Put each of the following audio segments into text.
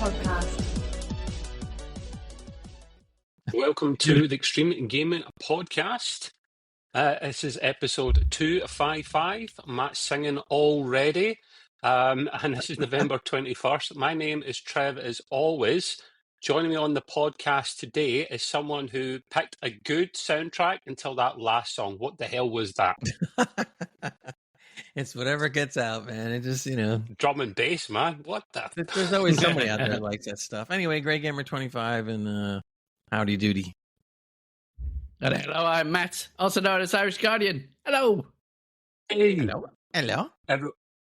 podcast. Welcome to the Extreme Gaming Podcast. This is episode 255. Matt's singing already. And this is November 21st. My name is Trev, as always. Joining me on the podcast today is someone who picked a good soundtrack until that last song. What the hell was that? It's whatever gets out, man. It just, Drum and bass, man. What the? There's always somebody out there that likes that stuff. Anyway, Great Gamer 25 and howdy doody. Hello, I'm Matt, also known as Irish Guardian. Hello. Hey. Hello.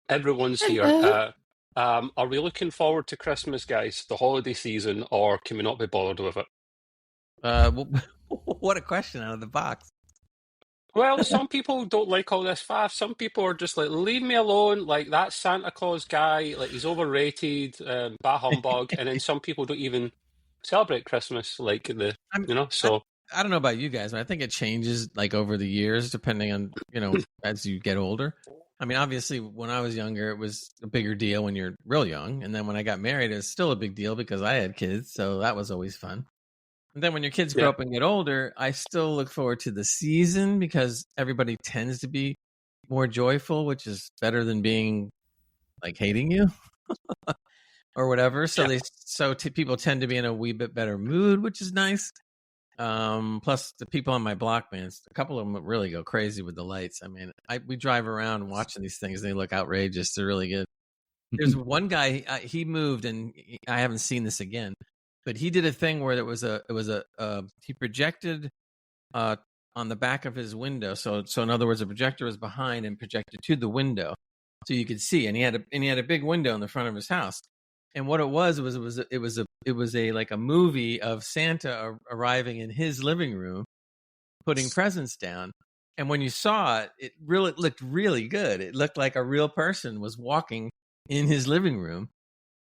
Everyone's here. Are we looking forward to Christmas, guys, the holiday season, or can we not be bothered with it? What a question out of the box. Well, some people don't like all this faff. Some people are just like, leave me alone. Like, that Santa Claus guy, like, he's overrated, bah humbug. And then some people don't even celebrate Christmas, like, so. I don't know about you guys, but I think it changes, like, over the years, depending on, as you get older. I mean, obviously, when I was younger, it was a bigger deal when you're real young. And then when I got married, it was still a big deal because I had kids. So that was always fun. And then when your kids grow up and get older, I still look forward to the season because everybody tends to be more joyful, which is better than being like hating you or whatever. So people tend to be in a wee bit better mood, which is nice. Plus the people on my block, man, a couple of them really go crazy with the lights. I mean, we drive around watching these things. They look outrageous. They're really good. There's one guy, he moved and I haven't seen this again. But he did a thing where he projected on the back of his window. So in other words, the projector was behind and projected to the window, so you could see. And he had a big window in the front of his house. And what it was like a movie of Santa arriving in his living room, putting presents down. And when you saw it, it looked really good. It looked like a real person was walking in his living room.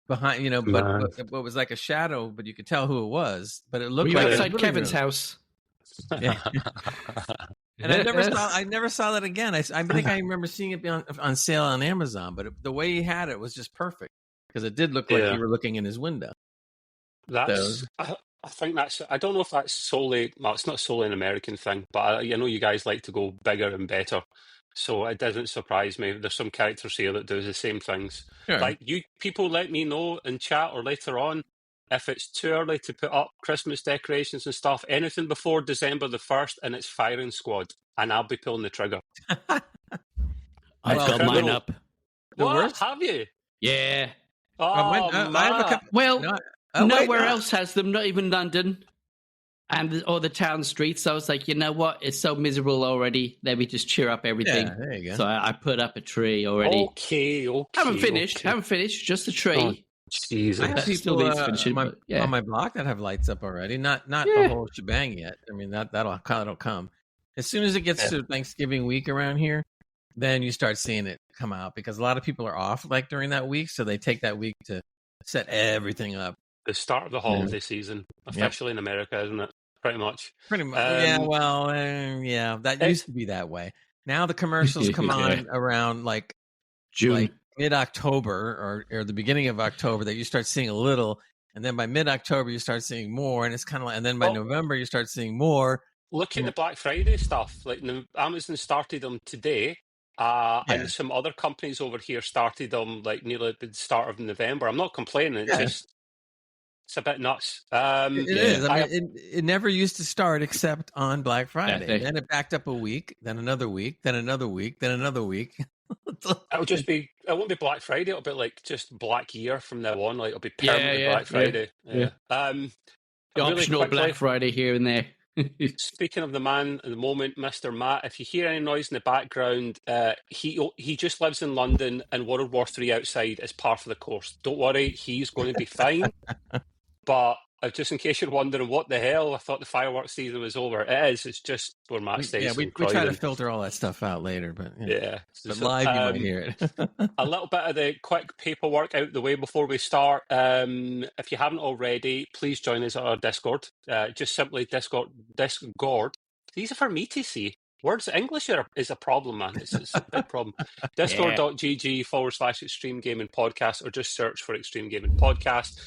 Behind, but it was like a shadow, but you could tell who it was. But it looked like outside Kevin's house. Yeah. And I never saw that again. I think I remember seeing it on sale on Amazon, but the way he had it was just perfect because it did look like you were looking in his window. I think that's. I don't know if that's solely. Well, it's not solely an American thing, but I know you guys like to go bigger and better. So it doesn't surprise me. There's some characters here that do the same things. Sure. Like, you people let me know in chat or later on if it's too early to put up Christmas decorations and stuff. Anything before December the 1st and it's firing squad, and I'll be pulling the trigger. I've got mine up. What? Have you? Yeah. I have a couple. Nowhere else has them, not even London. And all the town streets. So I was like, you know what? It's so miserable already. Let me just cheer up everything. Yeah, there you go. So I put up a tree already. Okay. Haven't finished. Just a tree. Oh, Jesus. I have people on my block that have lights up already. Not the whole shebang yet. I mean, that'll come. As soon as it gets to Thanksgiving week around here, then you start seeing it come out because a lot of people are off like during that week. So they take that week to set everything up. The start of the holiday season, officially in America, isn't it? Pretty much. That used to be that way. Now the commercials come on around like June, like mid-October or the beginning of October that you start seeing a little, and then by mid-October you start seeing more, and it's kind of like, and then by November you start seeing more. Look at the Black Friday stuff. Like, Amazon started them today, and some other companies over here started them like nearly at the start of November. I'm not complaining. It's a bit nuts. It is. I mean, it never used to start except on Black Friday. Then it backed up a week, then another week, then another week, then another week. It won't be Black Friday. It'll be like just Black Year from now on. Like, it'll be permanently Black Friday. Yeah. The optional Black Friday here and there. Speaking of the man at the moment, Mr. Matt, if you hear any noise in the background, he just lives in London and World War III outside is part of the course. Don't worry, he's going to be fine. But just in case you're wondering what the hell, I thought the fireworks season was over. It is. It's just where Matt stays. Yeah, we try to filter all that stuff out later, but but live you might hear it. A little bit of the quick paperwork out the way before we start. If you haven't already, please join us at our Discord. Just simply Discord. These are for me to see. Words English is a problem, man. It's a big problem. Discord.gg/Extreme Gaming Podcast, or just search for Extreme Gaming Podcast.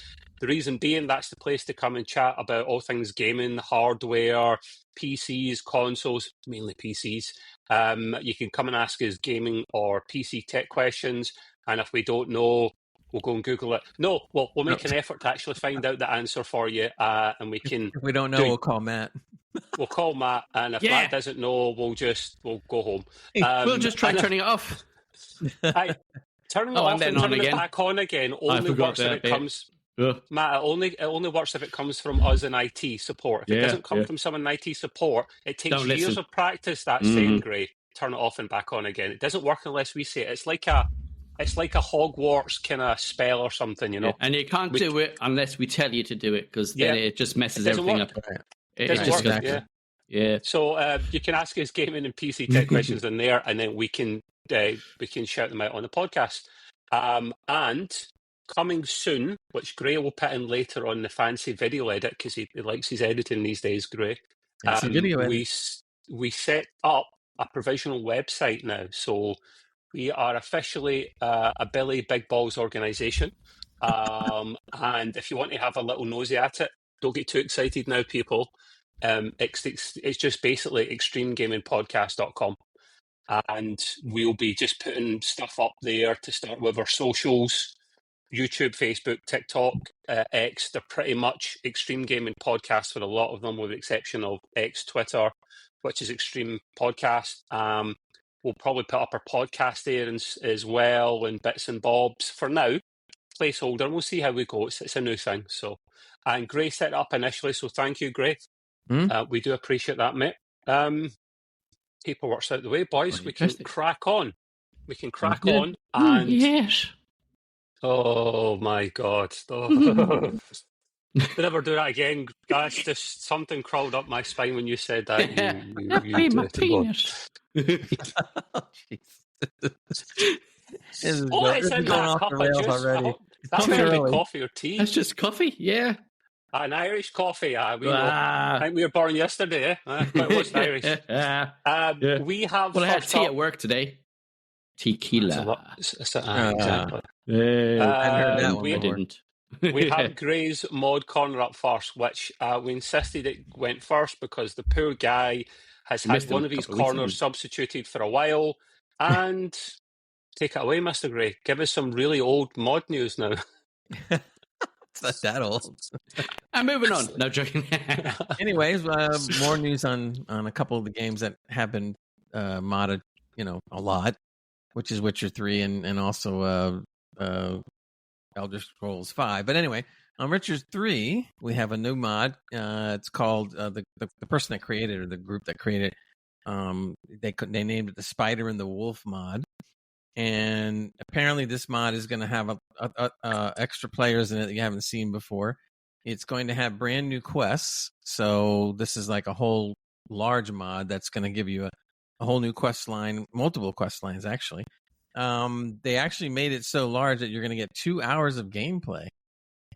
The reason being, that's the place to come and chat about all things gaming, hardware, PCs, consoles, mainly PCs. You can come and ask us gaming or PC tech questions, and if we don't know, we'll go and Google it. No, we'll make an effort to actually find out the answer for you, and we can. If we don't know, we'll call Matt. We'll call Matt, and if Matt doesn't know, we'll go home. We'll just try turning it off. Turning it off and turning it back on again only works if it comes. Matt, it only works if it comes from us in IT support. If it doesn't come from someone in IT support, it takes years of practice. That's saying, Gray, turn it off and back on again. It doesn't work unless we say it. It's like a Hogwarts kind of spell or something, you know. And you can't do it unless we tell you to do it, because then it just messes everything up. It doesn't work. Yeah. So you can ask us gaming and PC tech questions in there, and then we can shout them out on the podcast. And coming soon, which Gray will put in later on the fancy video edit, because he likes his editing these days, Gray. We set up a provisional website now, so we are officially a Billy Big Balls organisation. And if you want to have a little nosy at it, don't get too excited now, people. It's just basically extremegamingpodcast.com. And we'll be just putting stuff up there to start with our socials, YouTube, Facebook, TikTok, X. They're pretty much Extreme Gaming Podcasts for a lot of them, with the exception of X, Twitter, which is Extreme Podcast. We'll probably put up our podcast there as well, and bits and bobs. For now, placeholder, and we'll see how we go. It's a new thing. So, and Gray set it up initially, so thank you, Gray. We do appreciate that, mate. Paperwork's out the way, boys. We can crack on. And yes. Oh my God! Oh. Never do that again, guys. Just something crawled up my spine when you said that. That'd be my penis. It's in that cup of juice already. That's not coffee or tea. That's just coffee, yeah. An Irish coffee. I think we were born yesterday. But it was Irish. We have. Well, I had tea at work today. Tequila. Exactly. I heard that one. I didn't. We have Gray's Mod Corner up first, which we insisted it went first because the poor guy has had one of his corners substituted for a while. And take it away, Mr. Gray. Give us some really old mod news now. It's not that old. I'm moving on. No joking. Anyways, more news on a couple of the games that have been modded, a lot, which is Witcher 3 and also Elder Scrolls 5. But anyway, on Witcher 3, we have a new mod. It's called the person that created, or the group that created it, they named it the Spider and the Wolf mod. And apparently this mod is going to have extra players in it that you haven't seen before. It's going to have brand new quests. So this is like a whole large mod that's going to give you a whole new quest line, multiple quest lines, actually. They actually made it so large that you're going to get 2 hours of gameplay.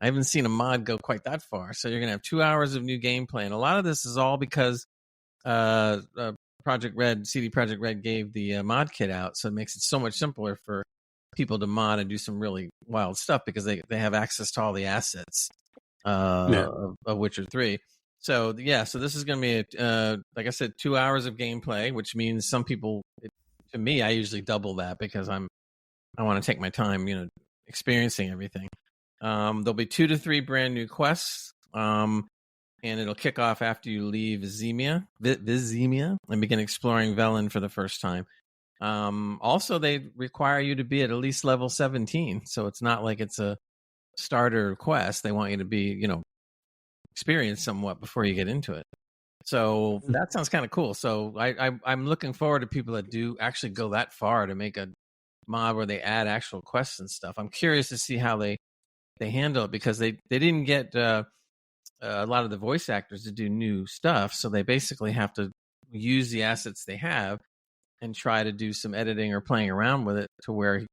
I haven't seen a mod go quite that far. So you're going to have 2 hours of new gameplay. And a lot of this is all because CD Projekt Red gave the mod kit out, so it makes it so much simpler for people to mod and do some really wild stuff because they have access to all the assets of Witcher 3. So so this is going to be like I said, 2 hours of gameplay, which means some people, to me, I usually double that because I want to take my time, experiencing everything. There'll be 2 to 3 brand new quests. And it'll kick off after you leave Vizimia and begin exploring Velen for the first time. Also, they require you to be at least level 17, so it's not like it's a starter quest. They want you to be, experienced somewhat before you get into it. So that sounds kind of cool. So I'm looking forward to people that do actually go that far to make a mod where they add actual quests and stuff. I'm curious to see how they handle it, because they didn't get a lot of the voice actors to do new stuff, so they basically have to use the assets they have and try to do some editing or playing around with it to where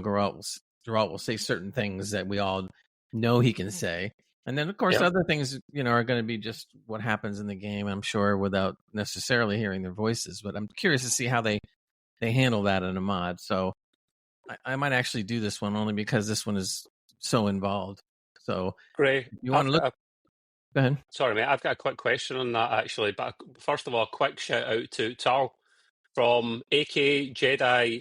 Geralt will say certain things that we all know he can say, and then of course other things are going to be just what happens in the game, I'm sure, without necessarily hearing their voices. But I'm curious to see how they handle that in a mod. So I might actually do this one only because this one is so involved. So Gray, if you want to look, go ahead. sorry, mate, I've got a quick question on that, actually. But first of all, a quick shout out to Tarl from AK Jedi.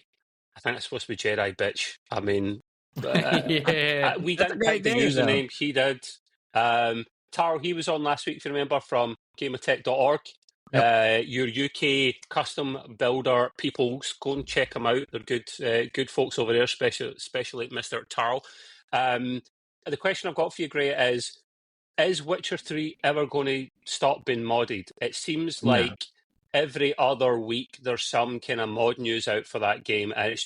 I think it's supposed to be Jedi Bitch. I mean, Yeah. we That's a didn't great pick the name, though. username. He did. Taro, he was on last week, if you remember, from gamertech.org. Yep. Your UK custom builder people, go and check them out. They're good folks over there, especially Mr. Taro. The question I've got for you, Gray, is Witcher 3 ever going to stop being modded? It seems No. like every other week there's some kind of mod news out for that game, and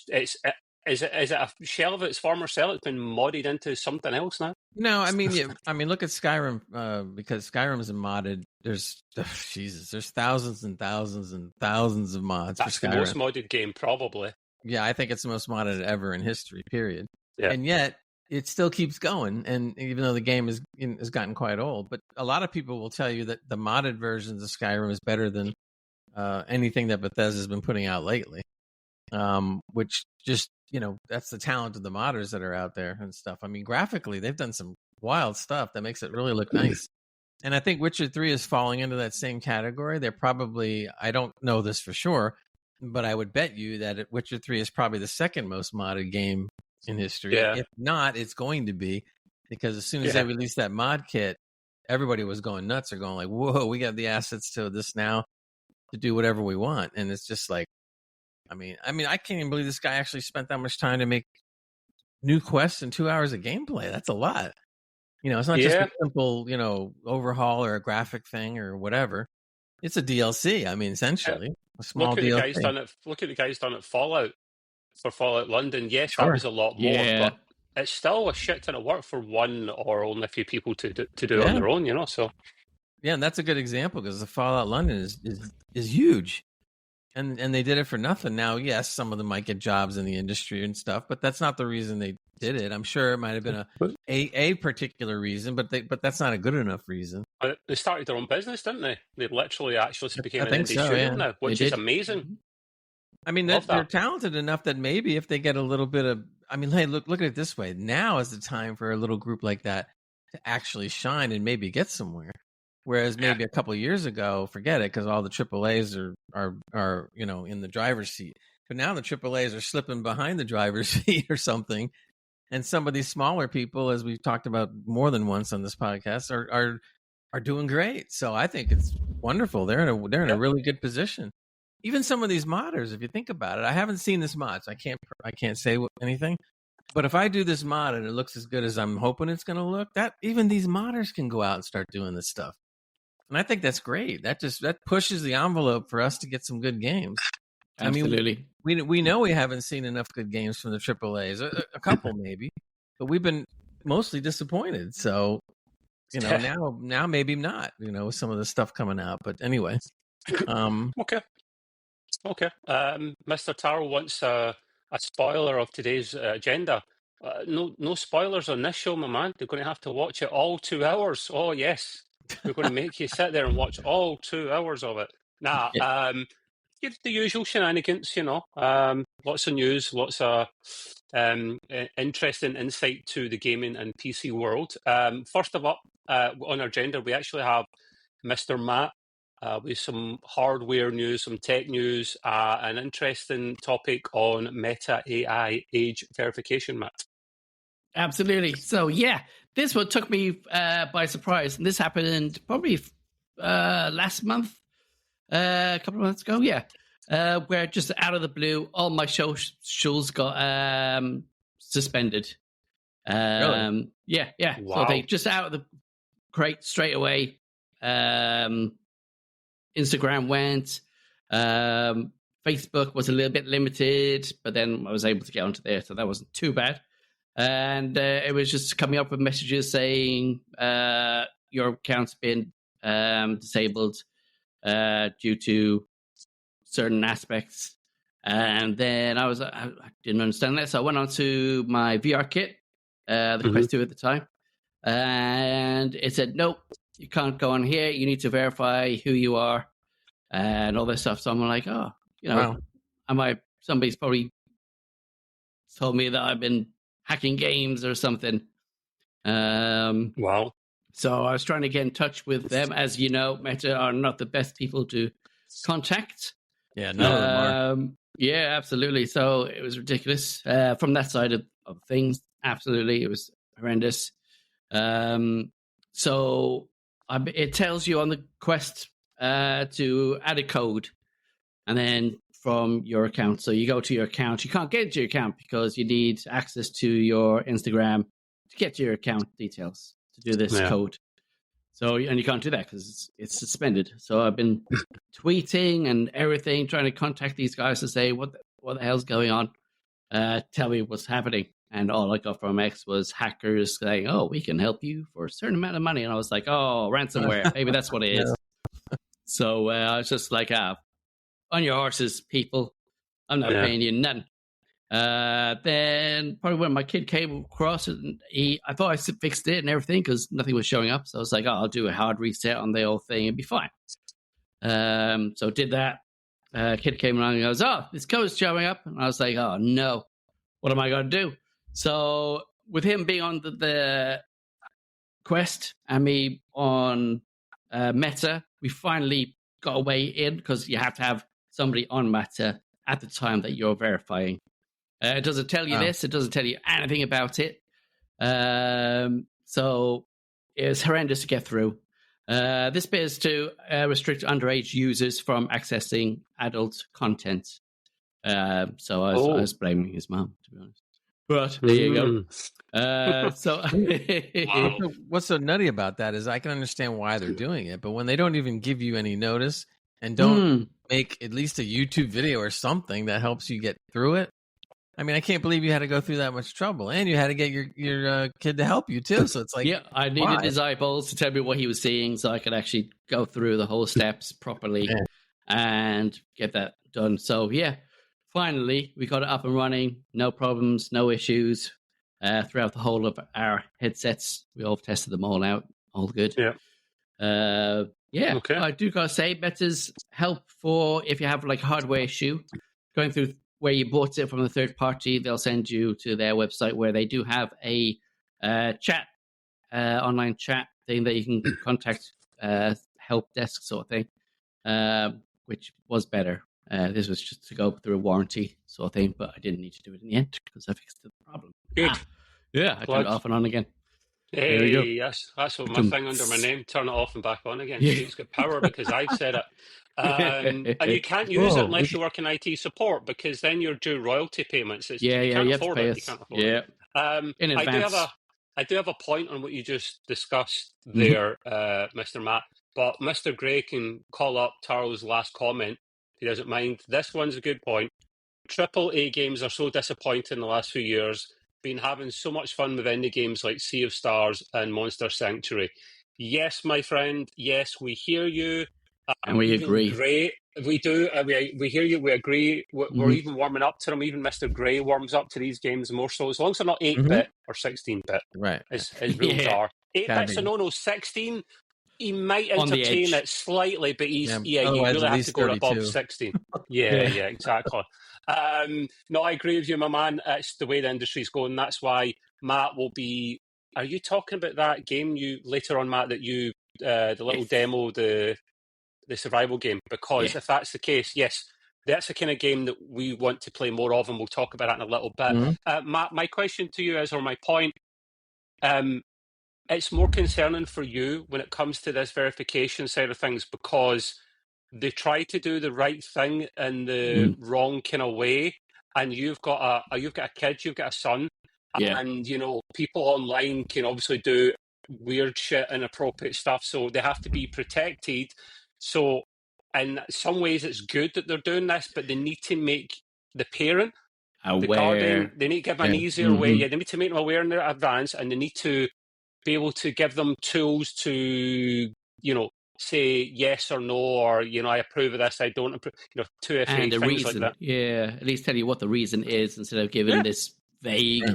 is it a shell of its former self? It's been modded into something else now. No, I mean, look at Skyrim, because Skyrim is modded. There's there's thousands and thousands and thousands of mods. That's for Skyrim. the most modded game, probably. Yeah, I think it's the most modded ever in history. Period. Yeah. And yet it still keeps going, and even though the game has gotten quite old, but a lot of people will tell you that the modded versions of Skyrim is better than anything that Bethesda's been putting out lately. Which just, that's the talent of the modders that are out there and stuff. I mean, graphically, they've done some wild stuff that makes it really look nice. And I think Witcher 3 is falling into that same category. They're probably, I don't know this for sure, but I would bet you that Witcher 3 is probably the second most modded game in history. Yeah. If not, it's going to be, because as soon as they released that mod kit, everybody was going nuts. They're going like, whoa, we got the assets to this now to do whatever we want. And it's just like, I mean, I can't even believe this guy actually spent that much time to make new quests and 2 hours of gameplay. That's a lot. It's not just a simple, overhaul or a graphic thing or whatever. It's a DLC. I mean, essentially, a small DLC. Look at the guys done at Fallout, for Fallout London. Yes, that was a lot more, but it's still a shit ton of work for one or only a few people to do it on their own. So yeah, and that's a good example, because the Fallout London is huge. And they did it for nothing. Now, yes, some of them might get jobs in the industry and stuff, but that's not the reason they did it. I'm sure it might have been a particular reason, but that's not a good enough reason. They started their own business, didn't they? They literally actually became an indie studio now, which is amazing. I mean, they're talented enough that maybe if they get a little bit of, I mean, hey, look at it this way. Now is the time for a little group like that to actually shine and maybe get somewhere. Whereas maybe a couple of years ago, forget it, because all the AAAs are in the driver's seat. But now the AAAs are slipping behind the driver's seat or something, and some of these smaller people, as we've talked about more than once on this podcast, are doing great. So I think it's wonderful. They're in a really good position. Even some of these modders, if you think about it, I haven't seen this mod, so I can't say anything. But if I do this mod and it looks as good as I'm hoping it's going to look, that even these modders can go out and start doing this stuff. And I think that's great. That pushes the envelope for us to get some good games. Absolutely. I mean, we know we haven't seen enough good games from the AAAs, a couple maybe, but we've been mostly disappointed. So, now maybe not, with some of the stuff coming out. But anyway. Okay. Mr. Taro wants a spoiler of today's agenda. No spoilers on this show, my man. They're going to have to watch it all 2 hours. Oh, yes. We're going to make you sit there and watch all 2 hours of it. The usual shenanigans, lots of news, lots of interesting insight to the gaming and PC world. First of all, on our agenda, we actually have Mr. Matt with some hardware news, some tech news, an interesting topic on Meta AI age verification, Matt. Absolutely. So, this one took me by surprise. And this happened probably last month, a couple of months ago. Where just out of the blue, all my shows got suspended. Really? Yeah. Wow. So they just out of the crate straight away. Instagram went. Facebook was a little bit limited, but then I was able to get onto there, so that wasn't too bad. And it was just coming up with messages saying your account's been disabled due to certain aspects. And then I didn't understand that, so I went on to my VR kit, the Quest 2 at the time, and it said, nope, you can't go on here. You need to verify who you are and all this stuff. So I'm like, wow. Somebody's probably told me that I've been hacking games or something. Wow. So I was trying to get in touch with them. As you know, Meta are not the best people to contact. Yeah, none of them are. Yeah, absolutely. So it was ridiculous from that side of things. Absolutely, it was horrendous. So it tells you on the Quest to add a code, and then from your account. So you go to your account. You can't get into your account because you need access to your Instagram to get to your account details to do this code. So, and you can't do that because it's suspended. So I've been tweeting and everything, trying to contact these guys to say what the hell's going on. Tell me what's happening. And all I got from X was hackers saying, "Oh, we can help you for a certain amount of money." And I was like, "Oh, ransomware. Maybe that's what it is." So I was just like, on your horses, people. I'm not paying you none. Then probably when my kid came across it, and I thought I fixed it and everything because nothing was showing up. So I was like, I'll do a hard reset on the whole thing and be fine. So did that. Kid came along and goes, "Oh, this code's showing up." And I was like, "Oh no, what am I going to do?" So with him being on the Quest and me on Meta, we finally got a way in because you have to have somebody on Meta at the time that you're verifying. It doesn't tell you this. It doesn't tell you anything about it. So it's horrendous to get through. This bit is to restrict underage users from accessing adult content. So I was blaming his mom, to be honest. But there you go. So what's so nutty about that is I can understand why they're doing it, but when they don't even give you any notice and don't make at least a YouTube video or something that helps you get through it. I mean, I can't believe you had to go through that much trouble, and you had to get your kid to help you too. So it's like, I needed his eyeballs to tell me what he was seeing, so I could actually go through the whole steps properly and get that done. So finally we got it up and running, no problems, no issues throughout the whole of our headsets. We all tested them all out, all good. Okay. I do gotta say, Meta's help for if you have like a hardware issue going through. Where you bought it from the third party, they'll send you to their website where they do have a chat, online chat thing that you can contact help desk sort of thing, which was better. This was just to go through a warranty sort of thing, but I didn't need to do it in the end because I fixed the problem. Good. I turned it off and on again. Hey, yes, that's what my thing under my name. Turn it off and back on again. It's got power because I've said it. And you can't use it unless you work in IT support because then you're due royalty payments. You can't afford it. You can't afford it. In advance. I do have a point on what you just discussed there, Mr. Matt. But Mr. Gray can call up Taro's last comment. He doesn't mind. This one's a good point. AAA games are so disappointing in the last few years. Been having so much fun with indie games like Sea of Stars and Monster Sanctuary. Yes, my friend. Yes, we hear you. And we agree. Great. We do. We hear you. We agree. We're even warming up to them. Even Mr. Gray warms up to these games more so. As long as they're not 8-bit or 16-bit. Right. As rules are. 8-bit's a no-no. 16, he might entertain it slightly, but you really have to go above 16. Yeah, exactly. No, I agree with you, my man. It's the way the industry's going. That's why Matt will be... Are you talking about that game later on, Matt, that you... the little demo, the survival game? Because if that's the case, yes, that's the kind of game that we want to play more of, and we'll talk about that in a little bit. Matt, my question to you is, or my point, it's more concerning for you when it comes to this verification side of things because they try to do the right thing in the wrong kind of way, and you've got a kid, you've got a son, and people online can obviously do weird shit, inappropriate stuff, so they have to be protected. So in some ways it's good that they're doing this, but they need to make the parent, the guardian, they need to give them an easier way. They need to make them aware in their advance, and they need to be able to give them tools to, say yes or no, or, I approve of this, I don't approve, 2FA, and the things reason, like that. Yeah, at least tell you what the reason is instead of giving this vague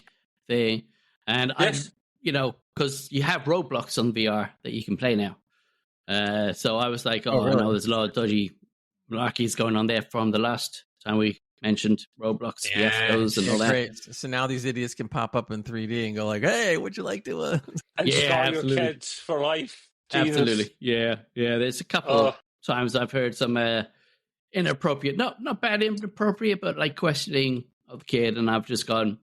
thing. And because you have Roblox on VR that you can play now. So I was like, really? No, there's a lot of dodgy malarkeys going on there from the last time we mentioned, Roblox, fiestas, and all that. Great. So now these idiots can pop up in 3D and go like, "Hey, would you like to?" And scar your absolutely. kids for life. Jesus. Absolutely, yeah. There's a couple times I've heard some inappropriate, not bad inappropriate, but like questioning of the kid, and I've just gone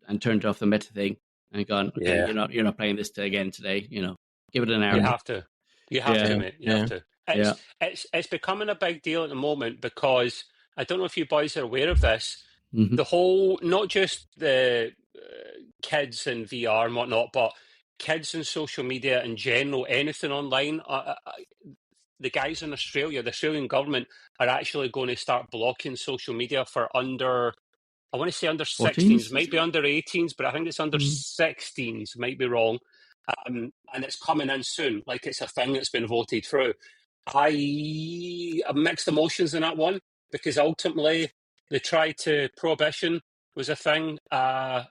and turned off the meta thing and gone, okay, you're not playing this again today. Give it an hour. You have to, mate. You have to. It's becoming a big deal at the moment because I don't know if you boys are aware of this. Mm-hmm. The whole, not just the kids in VR and whatnot, but kids in social media in general, anything online. The guys in Australia, the Australian government, are actually going to start blocking social media for under 16s, might be under 18s, but I think it's under 16s, might be wrong. And it's coming in soon, like it's a thing that's been voted through. I have mixed emotions in that one because ultimately prohibition was a thing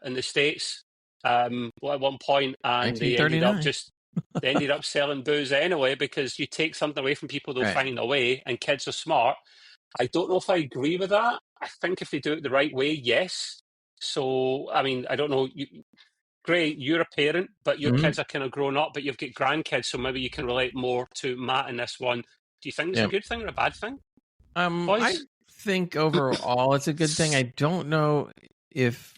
in the States at one point, and they ended up selling booze anyway because you take something away from people, they'll find a way, and kids are smart. I don't know if I agree with that. I think if they do it the right way, yes. So, I mean, I don't know. Great, you're a parent, but your kids are kind of grown up, but you've got grandkids, so maybe you can relate more to Matt in this one. Do you think it's a good thing or a bad thing? I think overall it's a good thing. I don't know if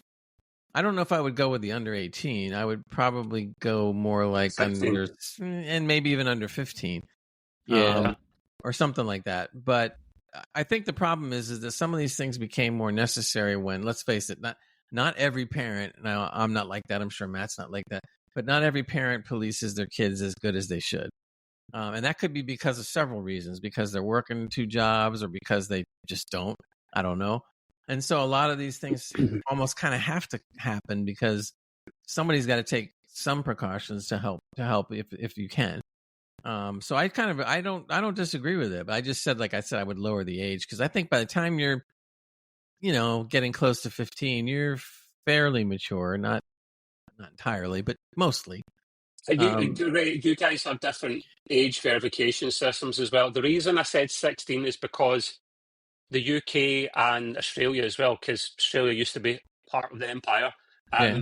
I would go with the under 18. I would probably go more like 16. under, and maybe even under 15. Or something like that. But I think the problem is that some of these things became more necessary when, let's face it, not every parent, now I'm not like that, I'm sure Matt's not like that, but not every parent polices their kids as good as they should. And that could be because of several reasons, because they're working 2 jobs or because they just don't, I don't know. And so a lot of these things almost kind of have to happen because somebody's got to take some precautions to help if you can. So I don't disagree with it, but I just said, like I said, I would lower the age because I think by the time you're, getting close to 15, you're fairly mature, not entirely, but mostly. You guys have different age verification systems as well. The reason I said 16 is because the UK and Australia as well, because Australia used to be part of the empire,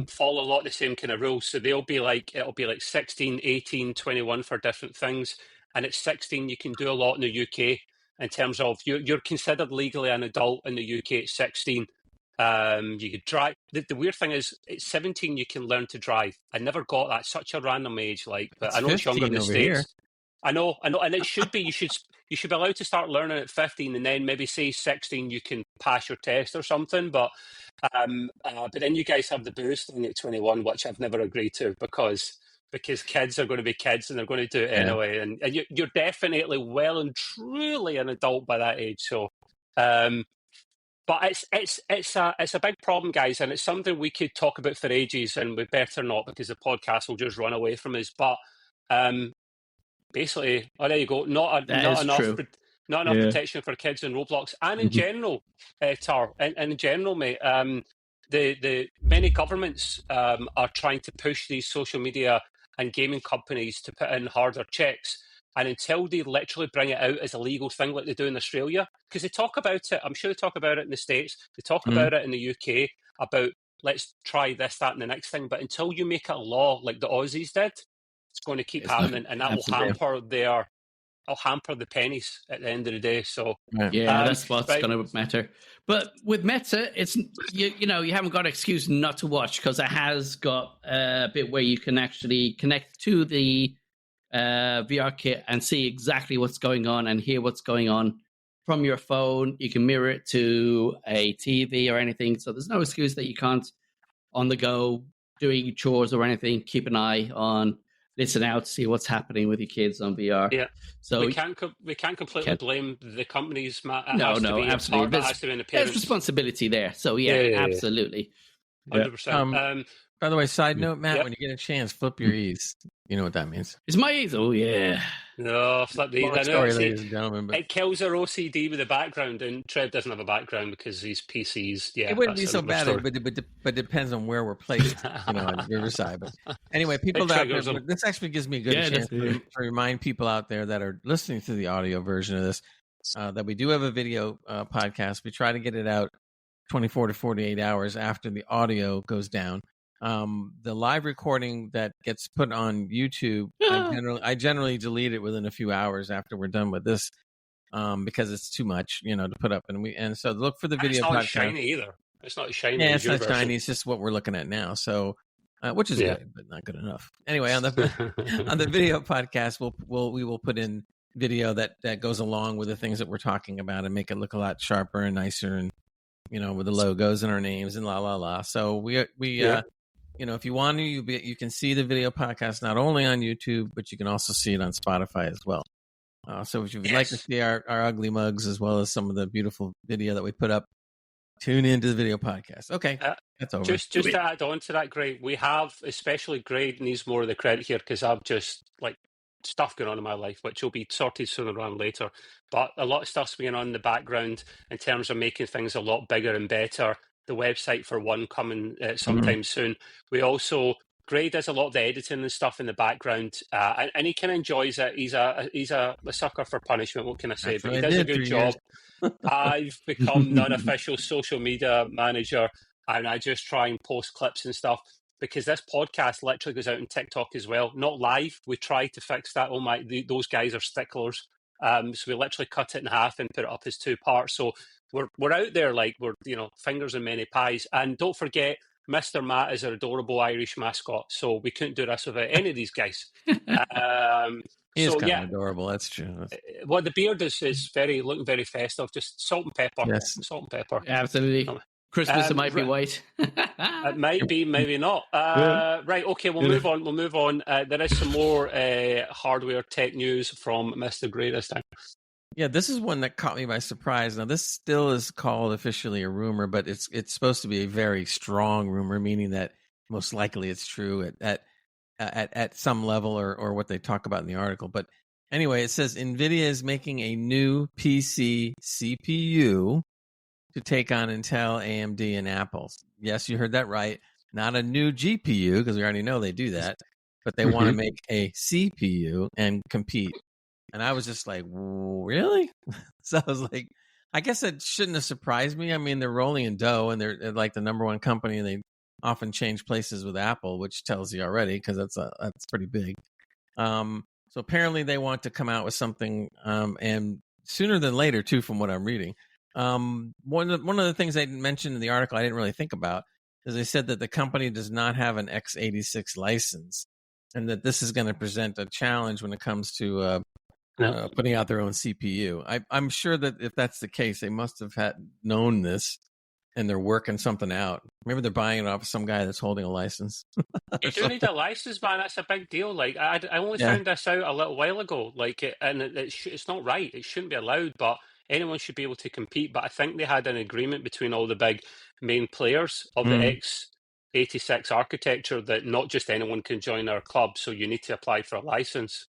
follow a lot of the same kind of rules. So it'll be like 16, 18, 21 for different things. And at 16, you can do a lot in the UK in terms of you're considered legally an adult in the UK at 16. You could drive. The weird thing is, at 17, you can learn to drive. I never got that. Such a random age, but I know it's younger in the States. Here. I know, and it should be. You should be allowed to start learning at 15, and then maybe say 16, you can pass your test or something. But then you guys have the boost thing at 21, which I've never agreed to because kids are going to be kids and they're going to do it anyway. And you're definitely well and truly an adult by that age. So, but it's a big problem, guys, and it's something we could talk about for ages, and we better not because the podcast will just run away from us. But basically, there you go. Not enough protection for kids in Roblox, and in general, Tar, in general, mate. The many governments are trying to push these social media and gaming companies to put in harder checks. And until they literally bring it out as a legal thing like they do in Australia, because they talk about it, I'm sure they talk about it in the States, they talk about it in the UK, about let's try this, that, and the next thing. But until you make it a law like the Aussies did, it's going to keep happening, and that will hamper the pennies at the end of the day. So that's what's going to matter. But with Meta, it's you haven't got an excuse not to watch because it has got a bit where you can actually connect to the VR kit and see exactly what's going on and hear what's going on from your phone. You can mirror it to a TV or anything. So there's no excuse that you can't, on the go, doing chores or anything, keep an eye on, listen out, see what's happening with your kids on VR. Yeah. So we can't completely blame the companies, Matt. No, absolutely. There's responsibility there. So absolutely. 100%. By the way, side note, Matt, when you get a chance, flip your E's. You know what that means. It's my E's. Oh, yeah. No, flip the E's. Ladies and gentlemen. But... It kills our OCD with the background, and Trev doesn't have a background because he's PCs. Yeah, it wouldn't be so bad, but it depends on where we're placed, at Riverside. But anyway, people this actually gives me a good chance to remind people out there that are listening to the audio version of this that we do have a video podcast. We try to get it out 24 to 48 hours after the audio goes down. The live recording that gets put on YouTube, I generally delete it within a few hours after we're done with this, because it's too much, to put up. And so look for the video. It's not podcast. shiny either. It's not shiny. Yeah, it's not shiny. It's just what we're looking at now. So, which is good, but not good enough. Anyway, on the video podcast, we will put in video that goes along with the things that we're talking about and make it look a lot sharper and nicer, and with the logos and our names and la la la. So we if you want to, you can see the video podcast not only on YouTube, but you can also see it on Spotify as well. So if you'd like to see our ugly mugs as well as some of the beautiful video that we put up, tune into the video podcast. Okay, that's over. Just to add on to that, Gray, we have, especially Gray needs more of the credit here because I've just stuff going on in my life, which will be sorted sooner rather than later. But a lot of stuff's going on in the background in terms of making things a lot bigger and better. The website, for one, coming sometime soon. We also, Gray does a lot of the editing and stuff in the background, and he kind of enjoys it. He's a sucker for punishment. What can I say? But he does a good job. I've become non-official social media manager, and I just try and post clips and stuff because this podcast literally goes out on TikTok as well. Not live. We try to fix that. Those guys are sticklers. So we literally cut it in half and put it up as 2 parts. So we're out there we're fingers in many pies. And don't forget, Mr. Matt is our adorable Irish mascot. So we couldn't do this without any of these guys. He is kind of adorable. That's true. Well, the beard is looking very festive. Just salt and pepper. Yes, salt and pepper. Absolutely. Christmas, it might be white. It might be, maybe not. Right. Okay. We'll move on. There is some more hardware tech news from Mr. Gray this time. Yeah, this is one that caught me by surprise. Now, this still is called officially a rumor, but it's supposed to be a very strong rumor, meaning that most likely it's true at some level or what they talk about in the article. But anyway, it says NVIDIA is making a new PC CPU to take on Intel, AMD, and Apple. Yes, you heard that right. Not a new GPU, because we already know they do that, but they want to make a CPU and compete. And I was just like, really? So I was like, I guess it shouldn't have surprised me. I mean, they're rolling in dough, and they're like the number one company, and they often change places with Apple, which tells you already, because that's pretty big. So apparently they want to come out with something, and sooner than later, too, from what I'm reading. One of the things they mentioned in the article I didn't really think about is they said that the company does not have an x86 license, and that this is going to present a challenge when it comes to putting out their own CPU. I'm sure that if that's the case, they must have known this, and they're working something out. Maybe they're buying it off some guy that's holding a license. You do need a license, man. That's a big deal. I only found this out a little while ago. It's not right. It shouldn't be allowed, but anyone should be able to compete. But I think they had an agreement between all the big main players of the x86 architecture that not just anyone can join our club. So you need to apply for a license.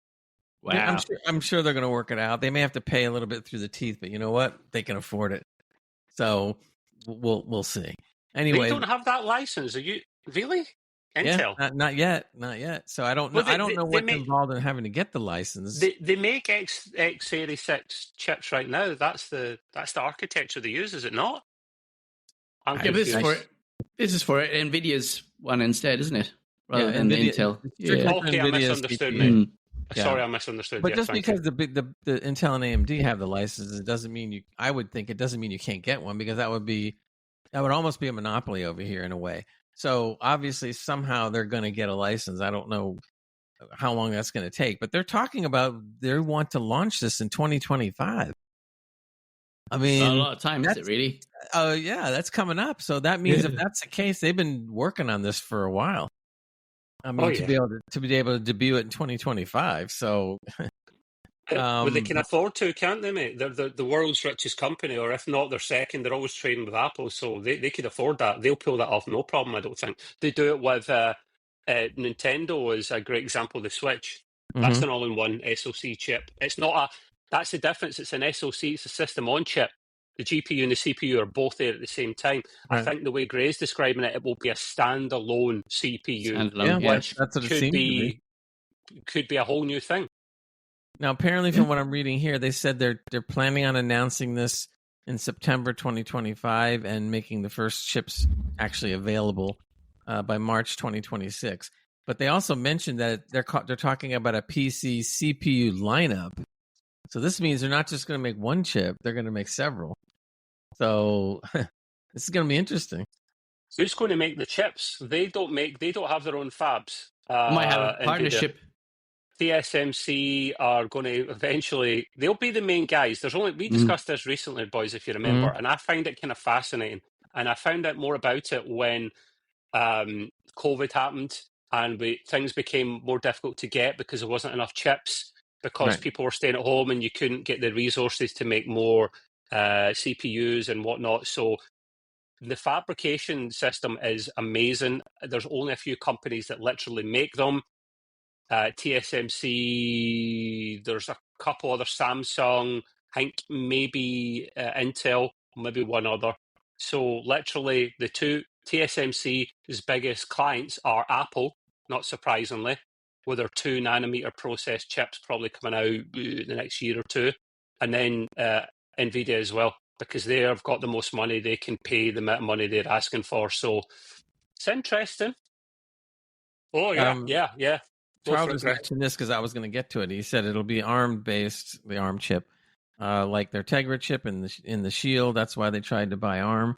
Wow. Yeah, I'm sure they're going to work it out. They may have to pay a little bit through the teeth, but you know what? They can afford it. So we'll see. Anyway, they don't have that license. Are you really? Intel? Yeah, not yet. So I don't know. I don't know what's involved in having to get the license. They make x86 chips right now. That's the architecture they use, is it not? This is for NVIDIA's one instead, isn't it? Rather than NVIDIA, Intel. Okay, I misunderstood, mate. Sorry, I misunderstood. But just because the Intel and AMD have the licenses, it doesn't mean you. I would think it doesn't mean you can't get one, because that would almost be a monopoly over here in a way. So obviously, somehow they're going to get a license. I don't know how long that's going to take, but they're talking about they want to launch this in 2025. I mean, a lot of time, is it really? Oh yeah, that's coming up. So that means if that's the case, they've been working on this for a while. I mean, to be able to debut it in 2025. So, well, they can afford to, can't they, mate? They're the world's richest company, or if not, they're second. They're always trading with Apple, so they could afford that. They'll pull that off, no problem. I don't think they do it with Nintendo is a great example of the Switch. That's an all-in-one SoC chip. It's not that's the difference. It's an SoC. It's a system on chip. The GPU and the CPU are both there at the same time. Right. I think the way Gray's describing it, it will be a standalone CPU, which that's what could be a whole new thing. Now, apparently, from what I'm reading here, they said they're planning on announcing this in September 2025 and making the first chips actually available by March 2026. But they also mentioned that they're talking about a PC CPU lineup. So this means they're not just going to make one chip; they're going to make several. So this is going to be interesting. Who's going to make the chips? They don't have their own fabs. Might have a partnership. TSMC are going to eventually, they'll be the main guys. We discussed this recently, boys, if you remember, and I find it kind of fascinating. And I found out more about it when COVID happened and things became more difficult to get because there wasn't enough chips, because people were staying at home and you couldn't get the resources to make more CPUs and whatnot. So the fabrication system is amazing. There's only a few companies that literally make them. TSMC, there's a couple other, Samsung, I think maybe Intel, maybe one other. So literally the two, TSMC's biggest clients are Apple, not surprisingly, with their 2 nanometer process chips probably coming out in the next year or two. And then NVIDIA as well, because they have got the most money. They can pay the amount of money they're asking for. So it's interesting. Oh, yeah. Charles just mentioned this because I was going to get to it. He said it'll be ARM-based, the ARM chip, like their Tegra chip in the Shield. That's why they tried to buy ARM.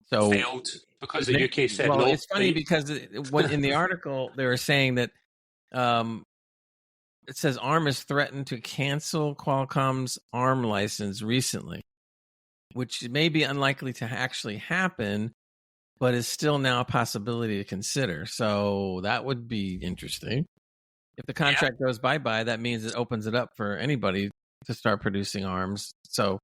So failed because the UK said no. It's funny because in the article they were saying that it says ARM has threatened to cancel Qualcomm's ARM license recently, which may be unlikely to actually happen, but is still now a possibility to consider. So that would be interesting. If the contract goes bye-bye, that means it opens it up for anybody to start producing ARMs. So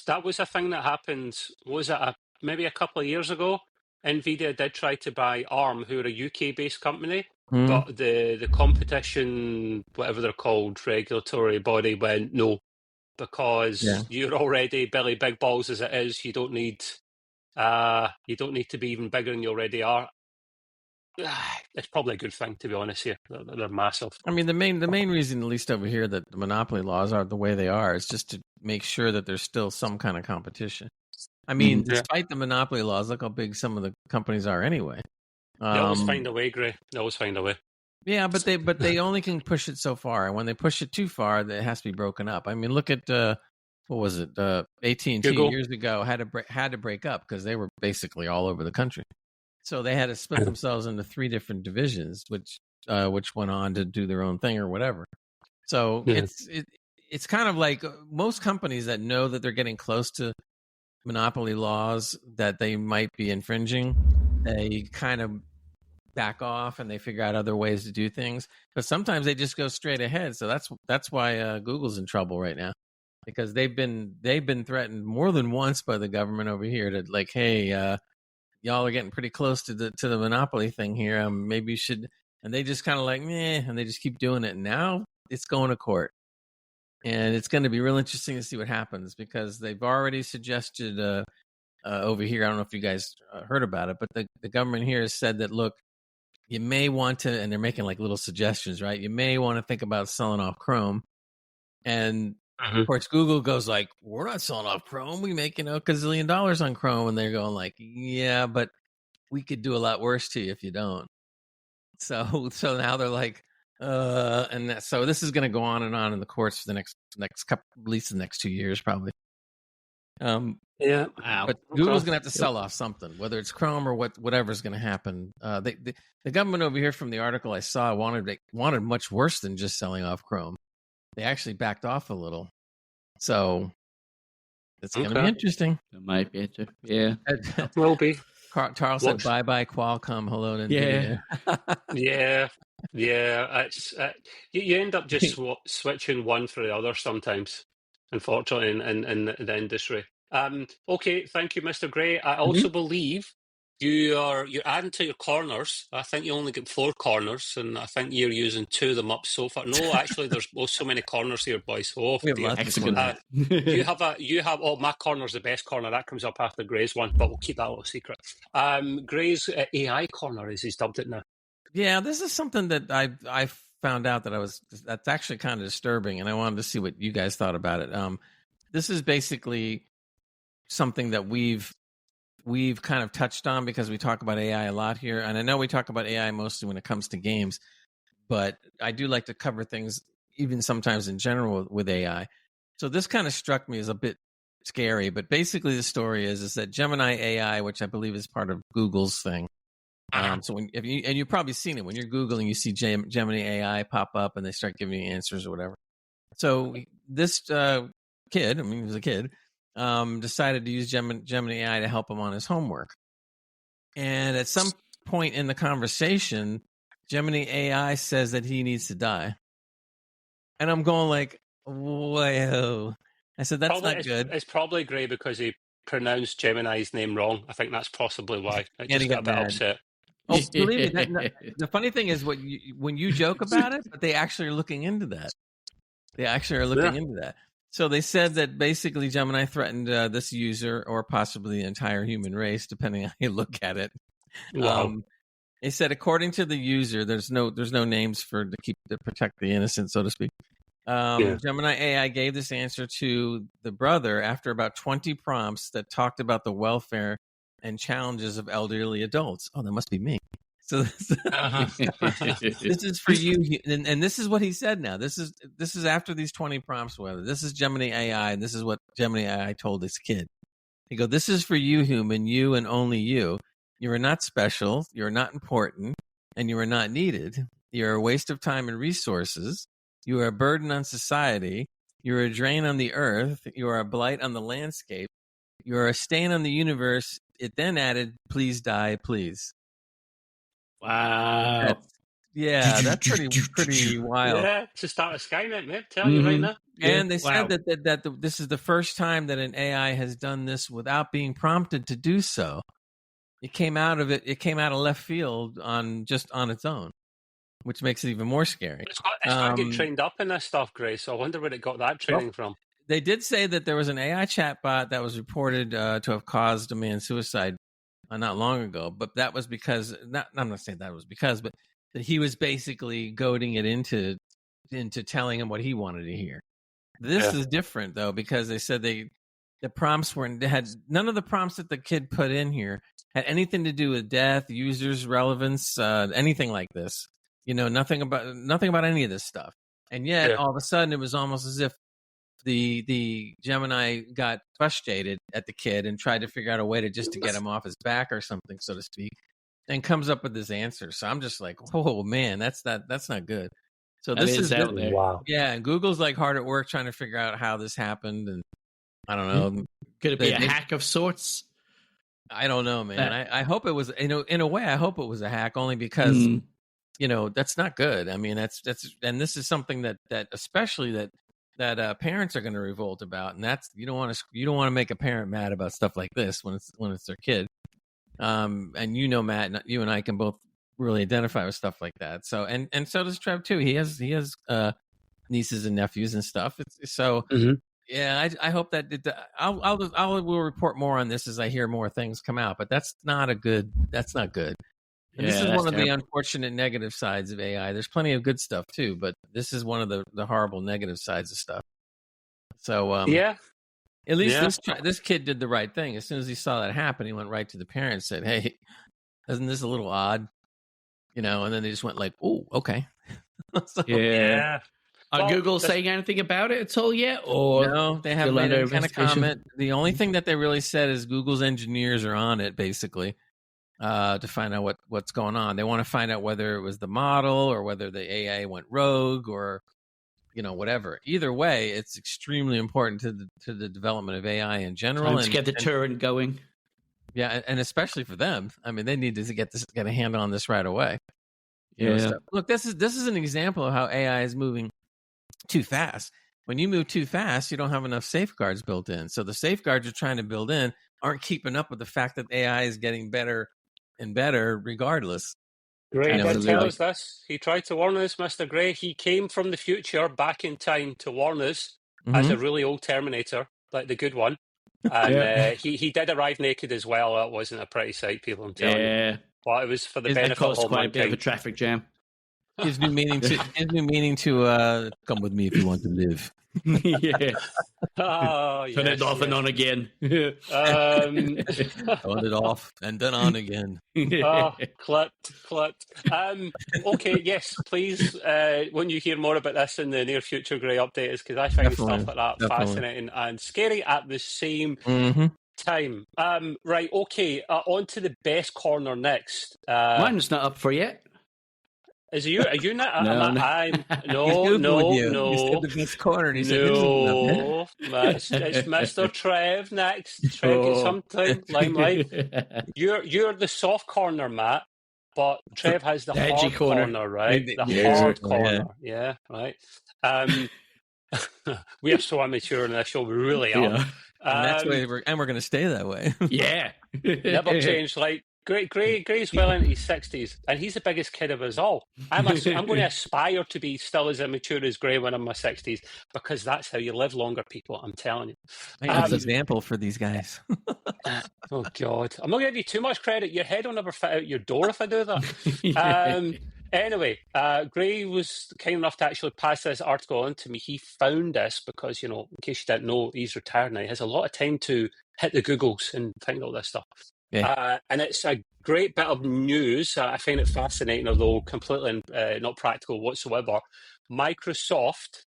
that was a thing that happened. Was it maybe a couple of years ago? NVIDIA did try to buy ARM, who are a UK-based company, but the competition, whatever they're called, regulatory body went no, because you're already Billy Big Balls as it is. You don't need to be even bigger than you already are. It's probably a good thing, to be honest here. They're massive. I mean, the main reason, at least over here, that the monopoly laws are the way they are is just to make sure that there's still some kind of competition. I mean, despite the monopoly laws, look how big some of the companies are anyway. They always find a way, Gray. They always find a way. Yeah, but they only can push it so far, and when they push it too far, it has to be broken up. I mean, look at what was it? AT&T years ago had to break up because they were basically all over the country. So they had to split themselves into 3 different divisions, which went on to do their own thing or whatever. So it's kind of like most companies that know that they're getting close to monopoly laws that they might be infringing, they kind of back off and they figure out other ways to do things. But sometimes they just go straight ahead. So that's why Google's in trouble right now, because they've been threatened more than once by the government over here to like, hey, y'all are getting pretty close to the monopoly thing here. Maybe you should. And they just kind of like, meh, and they just keep doing it. And now it's going to court. And it's going to be real interesting to see what happens, because they've already suggested over here, I don't know if you guys heard about it, but the government here has said that, look, you may want to, and they're making like little suggestions, right? You may want to think about selling off Chrome. And of course, Google goes like, we're not selling off Chrome. We make, $1 gazillion on Chrome. And they're going like, yeah, but we could do a lot worse to you if you don't. So now they're like, so this is going to go on and on in the courts for the next couple, at least the next 2 years, probably. But Google's going to have to sell off something, whether it's Chrome or whatever's going to happen. The government over here, from the article I saw, wanted much worse than just selling off Chrome. They actually backed off a little. So it's going to be interesting. It might be, yeah. It will be. Charles said, bye-bye Qualcomm, hello to NVIDIA. Yeah. It's you end up just switching one for the other sometimes, unfortunately, in the industry. Okay, thank you, Mr. Gray. I also believe you're adding to your corners. I think you only get 4 corners, and I think you're using 2 of them up so far. No, actually, there's so many corners here, boys. Oh, we have lots of corners. you have. Oh, my corner's the best corner. That comes up after Gray's one, but we'll keep that a little secret. Gray's AI corner, as he's dubbed it now. Yeah, this is something that I found out that's actually kind of disturbing, and I wanted to see what you guys thought about it. This is basically something that we've kind of touched on because we talk about AI a lot here, and I know we talk about AI mostly when it comes to games, but I do like to cover things even sometimes in general with AI. So this kind of struck me as a bit scary, but basically the story is that Gemini AI, which I believe is part of Google's thing. So you've probably seen it when you're Googling, you see Gemini AI pop up and they start giving you answers or whatever. So this kid, I mean, he was a kid, decided to use Gemini AI to help him on his homework. And at some point in the conversation, Gemini AI says that he needs to die. And I'm going like, whoa. I said, that's not good. It's probably great because he pronounced Gemini's name wrong. I think that's possibly why. I just got a bit upset. Oh, believe me, the funny thing is when you joke about it, but they actually are looking into that. They actually are looking into that. So they said that basically Gemini threatened this user or possibly the entire human race, depending on how you look at it. Wow. They said, according to the user, there's no names to protect the innocent, so to speak. Gemini AI gave this answer to the brother after about 20 prompts that talked about the welfare and challenges of elderly adults. Oh, that must be me. So this is for you, and this is what he said. Now this is after these 20 prompts. Whether this is Gemini AI, and this is what Gemini AI told this kid. He go, "This is for you, human, you and only you. You are not special. You are not important, and you are not needed. You are a waste of time and resources. You are a burden on society. You are a drain on the earth. You are a blight on the landscape. You are a stain on the universe." It then added, "Please die, please." Wow. That's pretty wild. Yeah, it's the start of Skynet, mate. Tell you right now. And they said that this is the first time that an AI has done this without being prompted to do so. It came out of left field on its own, which makes it even more scary. It's got to get trained up in this stuff, Grace. So I wonder where it got that training from. They did say that there was an AI chatbot that was reported to have caused a man's suicide not long ago, but that was because I'm not saying that was because, but that he was basically goading it into telling him what he wanted to hear. This is different though, because they said the prompts none of the prompts that the kid put in here had anything to do with death, users, relevance, anything like this. Nothing about any of this stuff. And yet all of a sudden it was almost as if the Gemini got frustrated at the kid and tried to figure out a way to get him off his back or something, so to speak, and comes up with this answer. So I'm just like, oh man, that's not good. So this is out there. Wow. Yeah, and Google's like hard at work trying to figure out how this happened, and I don't know. Could it be a hack of sorts? I don't know, man. I hope it was. In a way, I hope it was a hack, only because that's not good. I mean, that's and this is something that especially that parents are going to revolt about, and that's you don't want to make a parent mad about stuff like this when it's their kid. And Matt, you and I can both really identify with stuff like that. So and so does Trev too. He has nieces and nephews and stuff. Yeah, I hope that we'll report more on this as I hear more things come out. But that's not good. And this is one of the unfortunate negative sides of AI. There's plenty of good stuff too, but this is one of the horrible negative sides of stuff. So at least this kid did the right thing. As soon as he saw that happen, he went right to the parents and said, "Hey, isn't this a little odd?" And then they just went like, "Oh, okay." Are Google saying anything about it at all yet? Or no, they haven't made any kind of comment. The only thing that they really said is Google's engineers are on it, basically. To find out what's going on. They want to find out whether it was the model or whether the AI went rogue or whatever. Either way, it's extremely important to the development of AI in general. And to get the Turing going. Yeah, and especially for them. I mean, they need to get a handle on this right away. Look, this is an example of how AI is moving too fast. When you move too fast, you don't have enough safeguards built in. So the safeguards you're trying to build in aren't keeping up with the fact that AI is getting better and better regardless. Gray did tell us this. He tried to warn us, Mr. Gray. He came from the future back in time to warn us as a really old Terminator, like the good one. And he did arrive naked as well. That wasn't a pretty sight, people, I'm telling you. But it was for the benefit of all quite a bit of a mankind. traffic jam. Gives new meaning to come with me if you want to live. Yes. Oh, Turn it off and on again. Um, On it off and then on again. clipped. Okay, yes, please. When you hear more about this in the near future, Grey, update us, because I find stuff like that fascinating and scary at the same time. Right, okay. On to the best corner next. Mine's not up for yet. Is it you? Are you not? No, I'm You no. said the best corner, and he said, No, it's Mr. Trev next. Trev, get something. Limelight. You're the soft corner, Matt, but Trev has the hard corner, right? The hard corner. Yeah, right. We are so immature in this show. We really are. Yeah. And that's why we're going to stay that way. Yeah. Never change. Like Gray's well into his 60s, and he's the biggest kid of us all. I'm going to aspire to be still as immature as Gray when I'm in my 60s, because that's how you live longer, people. I'm telling you. I'm an example for these guys. Oh, God. I'm not going to give you too much credit. Your head will never fit out your door if I do that. Anyway, Gray was kind enough to actually pass this article on to me. He found this because, in case you didn't know, he's retired now. He has a lot of time to hit the Googles and find all this stuff. Yeah. And it's a great bit of news. I find it fascinating, although completely not practical whatsoever. Microsoft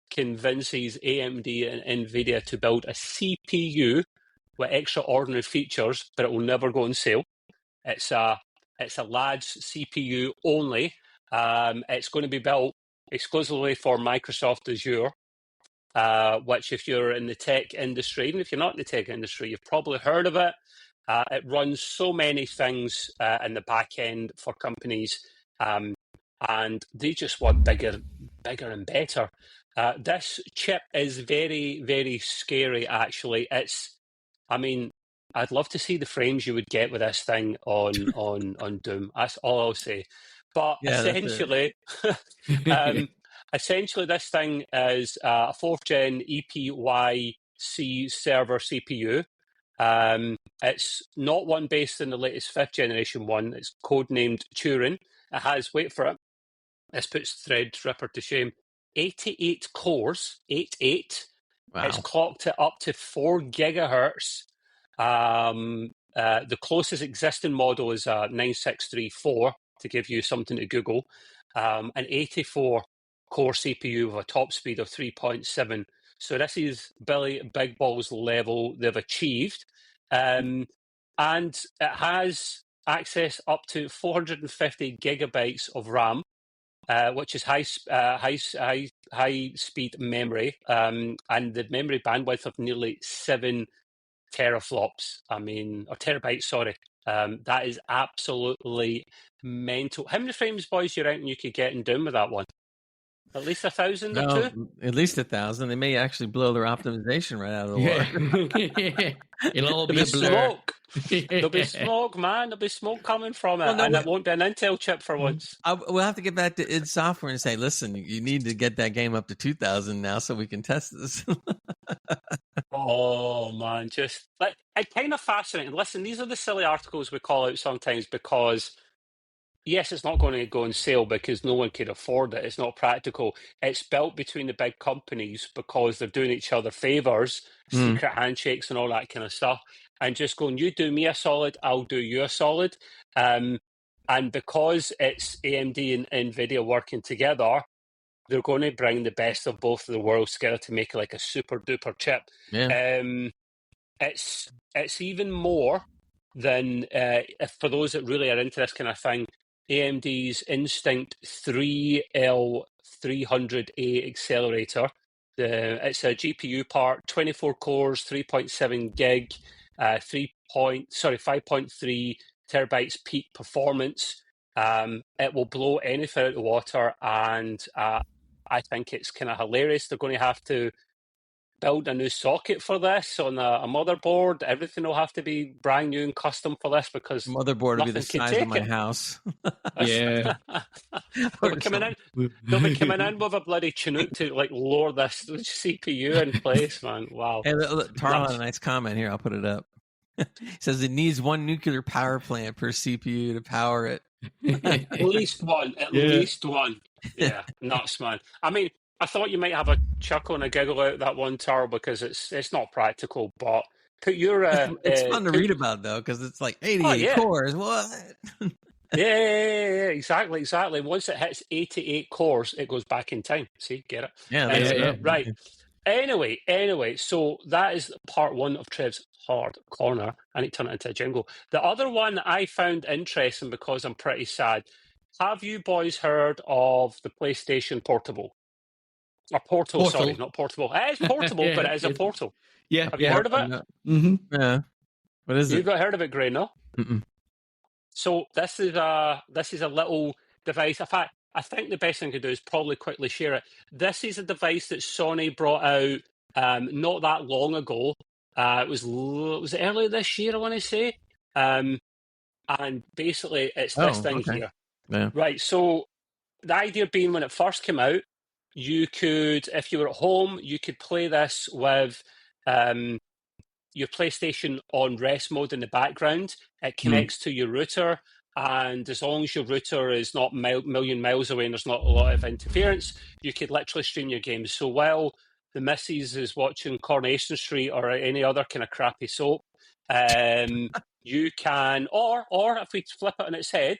convinces AMD and NVIDIA to build a CPU with extraordinary features, but it will never go on sale. It's a lad's CPU only. It's going to be built exclusively for Microsoft Azure, which if you're in the tech industry, even if you're not in the tech industry, you've probably heard of it. It runs so many things in the back end for companies, and they just want bigger and better. This chip is very, very scary, actually. I'd love to see the frames you would get with this thing on Doom. That's all I'll say. But essentially, essentially, this thing is a 4th gen EPYC server CPU. It's not one based in the latest 5th generation one. It's codenamed Turin. It has, wait for it, this puts Threadripper to shame, 88 cores, 88. Wow. It's clocked it up to 4 gigahertz. The closest existing model is a 9634, to give you something to Google. An 84 core CPU with a top speed of 3.7. So this is Big Balls level they've achieved. And it has access up to 450 gigabytes of RAM, which is high speed memory, and the memory bandwidth of nearly 7 teraflops. Or terabytes, sorry. That is absolutely mental. How many frames, boys, you reckon you could get in Doom with that one? At least 1,000 or 2? At least 1,000. They may actually blow their optimization right out of the water. It'll all be smoke. There'll be smoke, man. There'll be smoke coming from it, and it won't be an Intel chip for once. We'll have to get back to id Software and say, listen, you need to get that game up to 2,000 now so we can test this. Oh, man. Just like, it's kind of fascinating. Listen, these are the silly articles we call out sometimes because, yes, it's not going to go on sale because no one can afford it. It's not practical. It's built between the big companies because they're doing each other favors, secret handshakes and all that kind of stuff, and just going, you do me a solid, I'll do you a solid. And because it's AMD and NVIDIA working together, they're going to bring the best of both of the worlds together to make like a super duper chip. Yeah. It's even more than, for those that really are into this kind of thing, AMD's Instinct 3L300A accelerator. It's a GPU part, 24 cores, 3.7 gig, 5.3 terabytes peak performance. It will blow anything out of the water, and I think it's kind of hilarious. They're going to have to build a new socket for this on a motherboard. Everything will have to be brand new and custom for this because the motherboard will be the size of my house. Yeah. They'll be coming in with a bloody Chinook to like lower this CPU in place, man. Wow. Hey, Tarl had a nice comment here. I'll put it up. Says it needs one nuclear power plant per CPU to power it. At least one. At least one. Yeah, nuts, man. I mean, I thought you might have a chuckle and a giggle out that one, Tar, because it's not practical, but put your... it's fun to read about, though, because it's like 88 cores. What? Yeah, exactly. Once it hits 88 cores, it goes back in time. See, get it? Yeah. Right. Anyway, so that is part one of Trev's Hard Corner. I need to turn it into a jingle. The other one I found interesting because I'm pretty sad. Have you boys heard of the PlayStation Portable? Or Portal, sorry, not Portable. It's portable, but it is a portal. Yeah. Have you heard of it? Mm-hmm. Yeah. What is it? You've got heard of it, Gray, no? Mm-mm. So this is a little device. In fact, I think the best thing I could do is probably quickly share it. This is a device that Sony brought out not that long ago. It was earlier this year, I want to say. And basically, it's this thing here. Yeah. Right, so the idea being when it first came out, you could, if you were at home, you could play this with your PlayStation on rest mode in the background. It connects to your router, and as long as your router is not million miles away and there's not a lot of interference, you could literally stream your games. So while the missus is watching Coronation Street or any other kind of crappy soap, you can, or if we flip it on its head,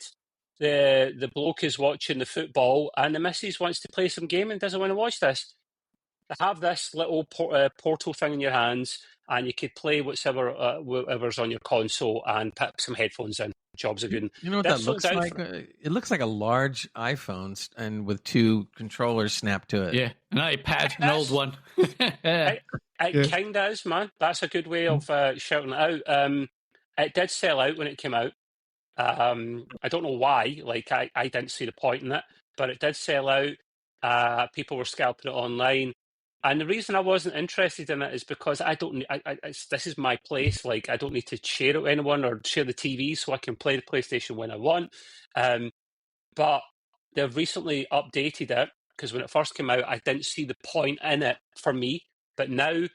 the bloke is watching the football and the missus wants to play some game and doesn't want to watch this. Have this little portal thing in your hands, and you could play whatever's on your console and put some headphones in. Jobs are good. You know what that looks like? It looks like a large iPhone and with two controllers snapped to it. Yeah, an iPad, an old one. It kind of is, man. That's a good way of shouting it out. It did sell out when it came out. I don't know why. Like I didn't see the point in it, but it did sell out. People were scalping it online. And the reason I wasn't interested in it is because I don't. This is my place. Like I don't need to share it with anyone or share the TV, so I can play the PlayStation when I want. But they've recently updated it because when it first came out, I didn't see the point in it for me. But now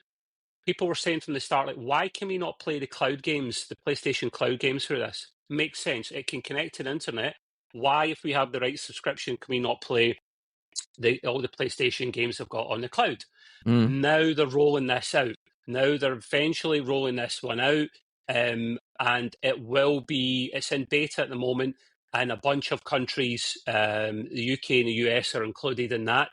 people were saying from the start, like, why can we not play the cloud games, the PlayStation cloud games through this? Makes sense. It can connect to the internet. Why, if we have the right subscription, can we not play all the PlayStation games they've got on the cloud? Now they're rolling this out. Now they're eventually rolling this one out, and it's in beta at the moment, and a bunch of countries, the UK and the US are included in that.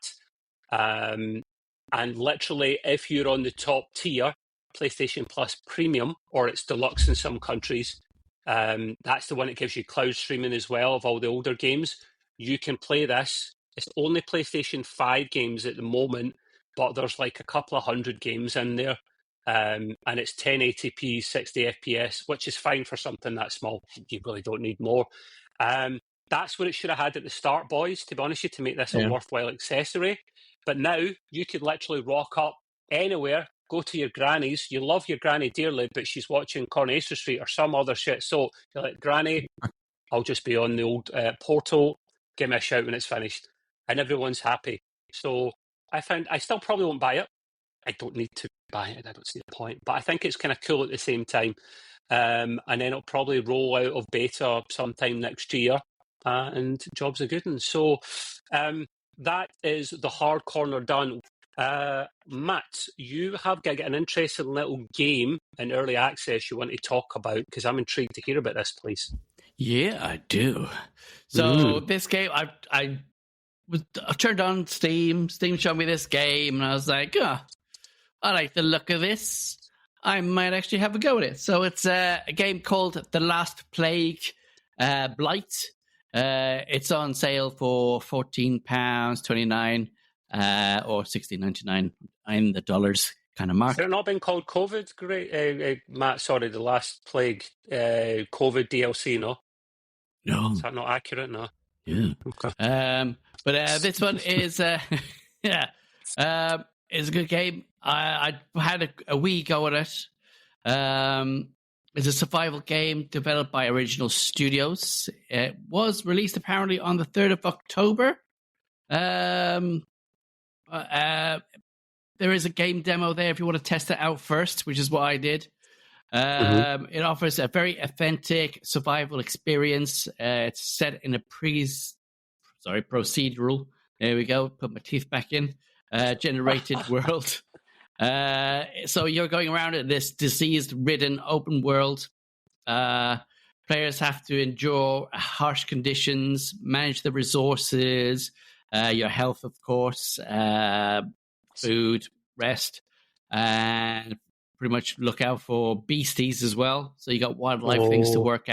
And literally, if you're on the top tier, PlayStation Plus Premium, or it's Deluxe in some countries, that's the one that gives you cloud streaming as well of all the older games. You can play this. It's only PlayStation 5 games at the moment, but there's like a couple of hundred games in there. And it's 1080p, 60 FPS, which is fine for something that small. You really don't need more. That's what it should have had at the start, boys, to be honest with you, to make this a worthwhile accessory. But now you could literally rock up anywhere, go to your granny's. You love your granny dearly, but she's watching Coronation Street or some other shit. So you're like, Granny, I'll just be on the old portal. Give me a shout when it's finished. And everyone's happy. So I still probably won't buy it. I don't need to buy it. I don't see the point. But I think it's kind of cool at the same time. And then it'll probably roll out of beta sometime next year. And jobs are good. And so that is the hard corner done. Matt, you have got an interesting little game in early access you want to talk about, because I'm intrigued to hear about this, please. Yeah, I do. So this game, I turned on Steam. Steam showed me this game, and I was like, I like the look of this. I might actually have a go at it. So it's a game called The Last Plague Blight. It's on sale for £14.29 or $16.99 in the dollars kind of mark. Has it not been called COVID? Great, Matt. Sorry, The Last Plague COVID DLC. No, is that not accurate? No. Yeah. Okay. But this one is is a good game. I had a wee go at it. It's a survival game developed by Original Studios. It was released apparently on the 3rd of October. There is a game demo there if you want to test it out first, which is what I did. It offers a very authentic survival experience. It's set in a procedural. There we go. Put my teeth back in. Generated world. So you're going around in this disease-ridden open world. Players have to endure harsh conditions, manage the resources, your health, of course, food, rest, and pretty much look out for beasties as well. So you got wildlife things to look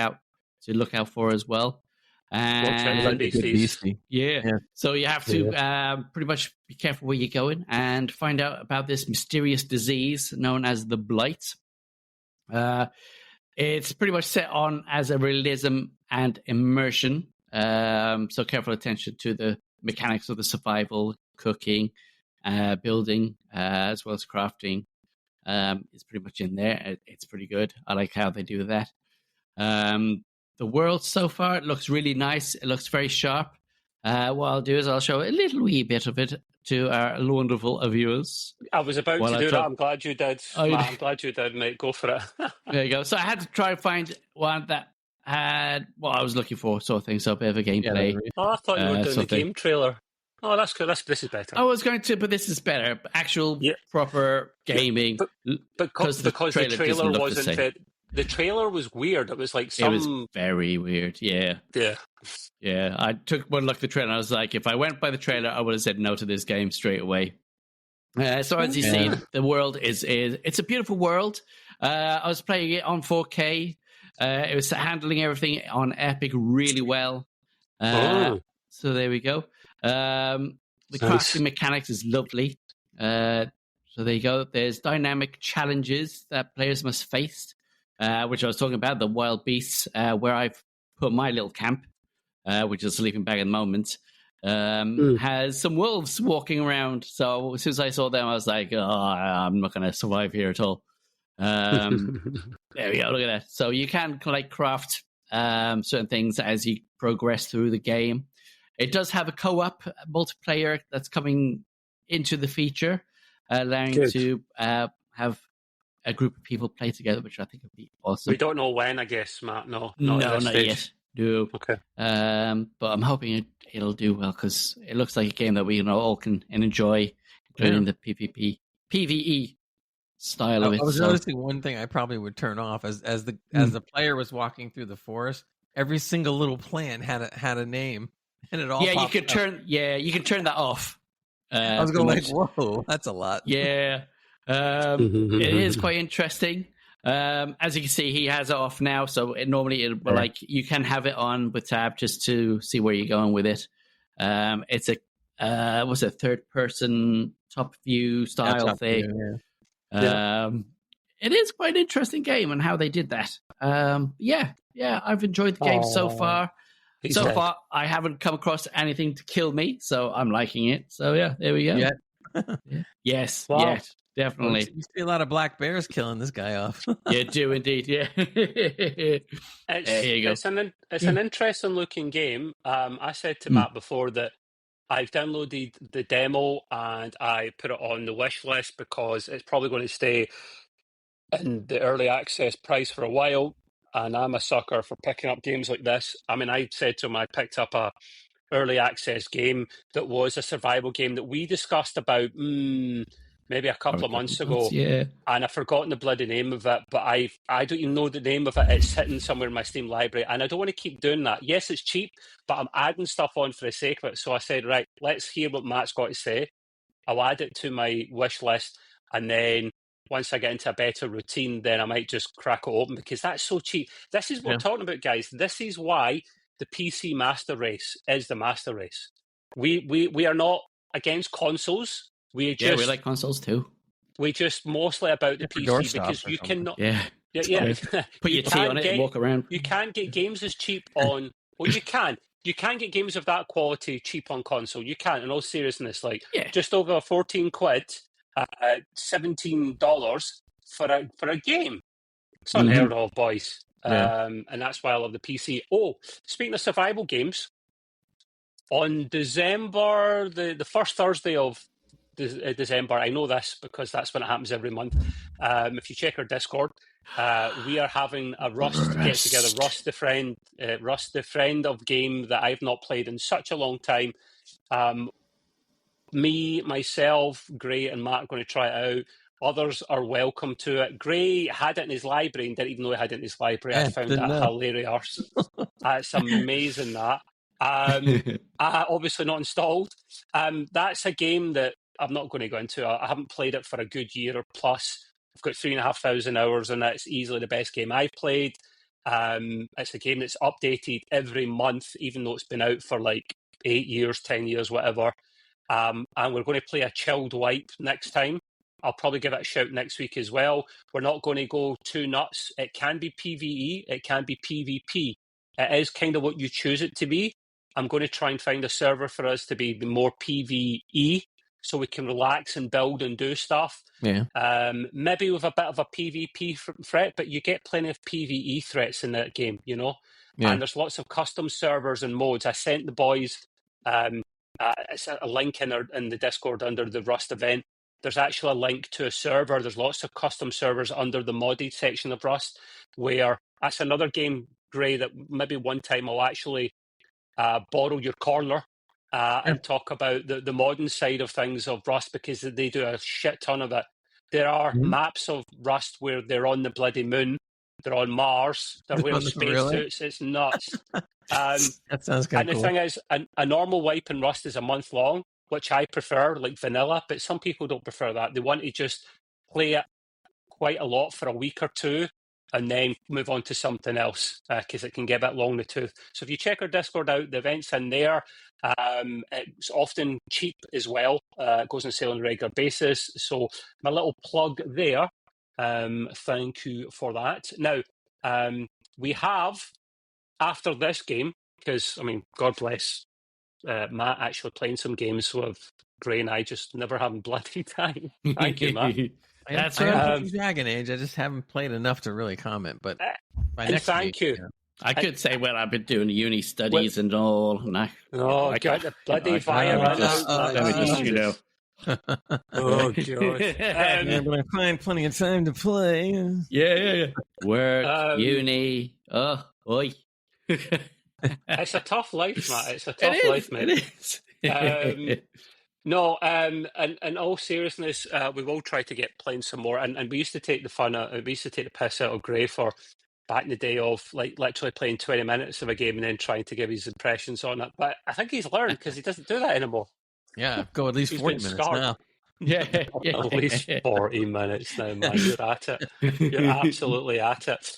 out for as well. And beastie. Yeah. So you have to pretty much be careful where you're going and find out about this mysterious disease known as the blight. It's pretty much set on as a realism and immersion. So careful attention to the mechanics of the survival, cooking, building, as well as crafting. It's pretty much in there. It's pretty good. I like how they do that. The world so far, it looks really nice. It looks very sharp. What I'll do is I'll show a little wee bit of it to our wonderful viewers. I was about to do that. I'm glad you did. I'm glad you did, mate. Go for it. There you go. So I had to try and find one that had what I was looking for, sort of thing. So a bit of a gameplay. I thought you were doing the game trailer. Oh, that's good. This is better. I was going to, but this is better. Actual proper gaming. Because the trailer wasn't fit. The trailer was weird. It was like It was very weird. Yeah. Yeah. I took one look at the trailer and I was like, if I went by the trailer, I would have said no to this game straight away. So as you see, the world it's a beautiful world. I was playing it on 4K. It was handling everything on Epic really well. So there we go. The crafting mechanics is lovely. So there you go. There's dynamic challenges that players must face, which I was talking about, the wild beasts, where I've put my little camp, which is a sleeping bag at the moment, has some wolves walking around. So as soon as I saw them, I was like, I'm not going to survive here at all. There we go. Look at that. So you can craft certain things as you progress through the game. It does have a co-op multiplayer that's coming into the feature, allowing you to have a group of people play together, which I think would be awesome. We don't know when, I guess, Matt. No, not yet. No. Okay. But I'm hoping it'll do well because it looks like a game that we all can enjoy, including the PvE style of it. I was noticing one thing I probably would turn off as the player was walking through the forest. Every single little plant had a name. And it all you can turn that off. I was going like, whoa, that's a lot. Yeah. It is quite interesting. As you can see, he has it off now, so you can have it on with tab just to see where you're going with it. It's a third person top view style thing. View, yeah. It is quite an interesting game and how they did that. I've enjoyed the game so far. So far, I haven't come across anything to kill me, so I'm liking it. So yeah, there we go. Yeah. Yes, wow. yes, definitely. You see a lot of black bears killing this guy off. You do indeed, yeah. There you go. It's an interesting looking game. I said to Matt before that I've downloaded the demo and I put it on the wish list because it's probably going to stay in the early access price for a while. And I'm a sucker for picking up games like this. I mean, I said to him, I picked up a early access game that was a survival game that we discussed about maybe a couple of months ago. Yeah. And I've forgotten the bloody name of it, but I don't even know the name of it. It's sitting somewhere in my Steam library. And I don't want to keep doing that. Yes, it's cheap, but I'm adding stuff on for the sake of it. So I said, right, let's hear what Matt's got to say. I'll add it to my wish list. And then once I get into a better routine, then I might just crack it open because that's so cheap. This is what we're talking about, guys. This is why the PC master race is the master race. We are not against consoles. We like consoles too. We just mostly about the PC because you cannot. Yeah. Put your tea on it and walk around. You can't get games as cheap on. Well, you can. You can get games of that quality cheap on console. You can, in all seriousness, just over 14 quid. $17 for a game. It's unheard of, boys. And that's why I love the PC. Oh, speaking of survival games, on December the first Thursday of December. I know this because that's when it happens every month. If you check our Discord, we are having a Rust get together. Rust, the friend of game that I've not played in such a long time. Me, myself, Gray, and Matt are going to try it out. Others are welcome to it. Gray had it in his library and didn't even know he had it in his library. I found that hilarious. It's amazing that. Obviously not installed. That's a game that I'm not going to go into. I haven't played it for a good year or plus. I've got 3,500 hours and it's easily the best game I've played. It's a game that's updated every month, even though it's been out for like 8 years, 10 years, whatever. And we're going to play a chilled wipe next time. I'll probably give it a shout next week as well. We're not going to go too nuts. It can be PvE, it can be PvP. It is kind of what you choose it to be. I'm going to try and find a server for us to be more PvE, so we can relax and build and do stuff. Yeah. Maybe with a bit of a PvP threat, but you get plenty of PvE threats in that game, you know? Yeah. And there's lots of custom servers and modes. I sent the boys it's a link in the Discord under the Rust event. There's actually a link to a server. There's lots of custom servers under the modded section of Rust, where that's another game, Gray, that maybe one time I'll actually borrow your corner and talk about the modern side of things of Rust, because they do a shit ton of it. There are maps of Rust where they're on the bloody moon, they're on Mars, they're wearing spacesuits. It's nuts. That sounds kind of cool. And the thing is, a normal wipe in Rust is a month long, which I prefer, like vanilla, but some people don't prefer that. They want to just play it quite a lot for a week or two and then move on to something else, because it can get a bit long in the tooth. So if you check our Discord out, the event's in there. It's often cheap as well. It goes on sale on a regular basis. So my little plug there. Thank you for that. Now, we have, after this game, because, I mean, God bless Matt actually playing some games with Gray and I just never having bloody time. Thank you, Matt. That's right. Dragon Age. I just haven't played enough to really comment. But thank you. I could say, well, I've been doing uni studies and all. And I got the bloody virus. You know. Oh, God. But I find plenty of time to play. Yeah. Work, uni. Oh, oi. It's a tough life, Matt. It's a tough life, mate. It is. No, and in all seriousness, we will try to get playing some more. And we used to take the piss out of Gray for back in the day of like literally playing 20 minutes of a game and then trying to give his impressions on it. But I think he's learned, because he doesn't do that anymore. Yeah, go at least 40 minutes now. Yeah. At least 40 minutes now, man. You're at it. You're absolutely at it.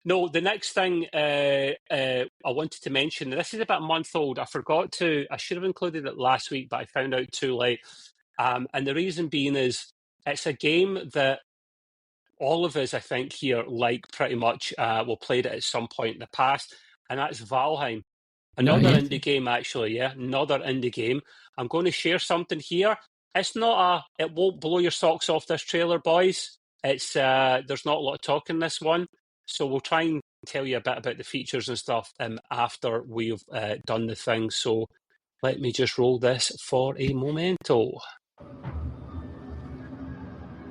No, the next thing I wanted to mention, this is about a month old. I should have included it last week, but I found out too late. And the reason being is it's a game that all of us, I think, here like pretty much will played it at some point in the past, and that's Valheim. Another indie game, actually, another indie game. I'm going to share something here. It won't blow your socks off, this trailer, boys. It's there's not a lot of talk in this one, so we'll try and tell you a bit about the features and stuff after we've done the thing. So let me just roll this for a momento.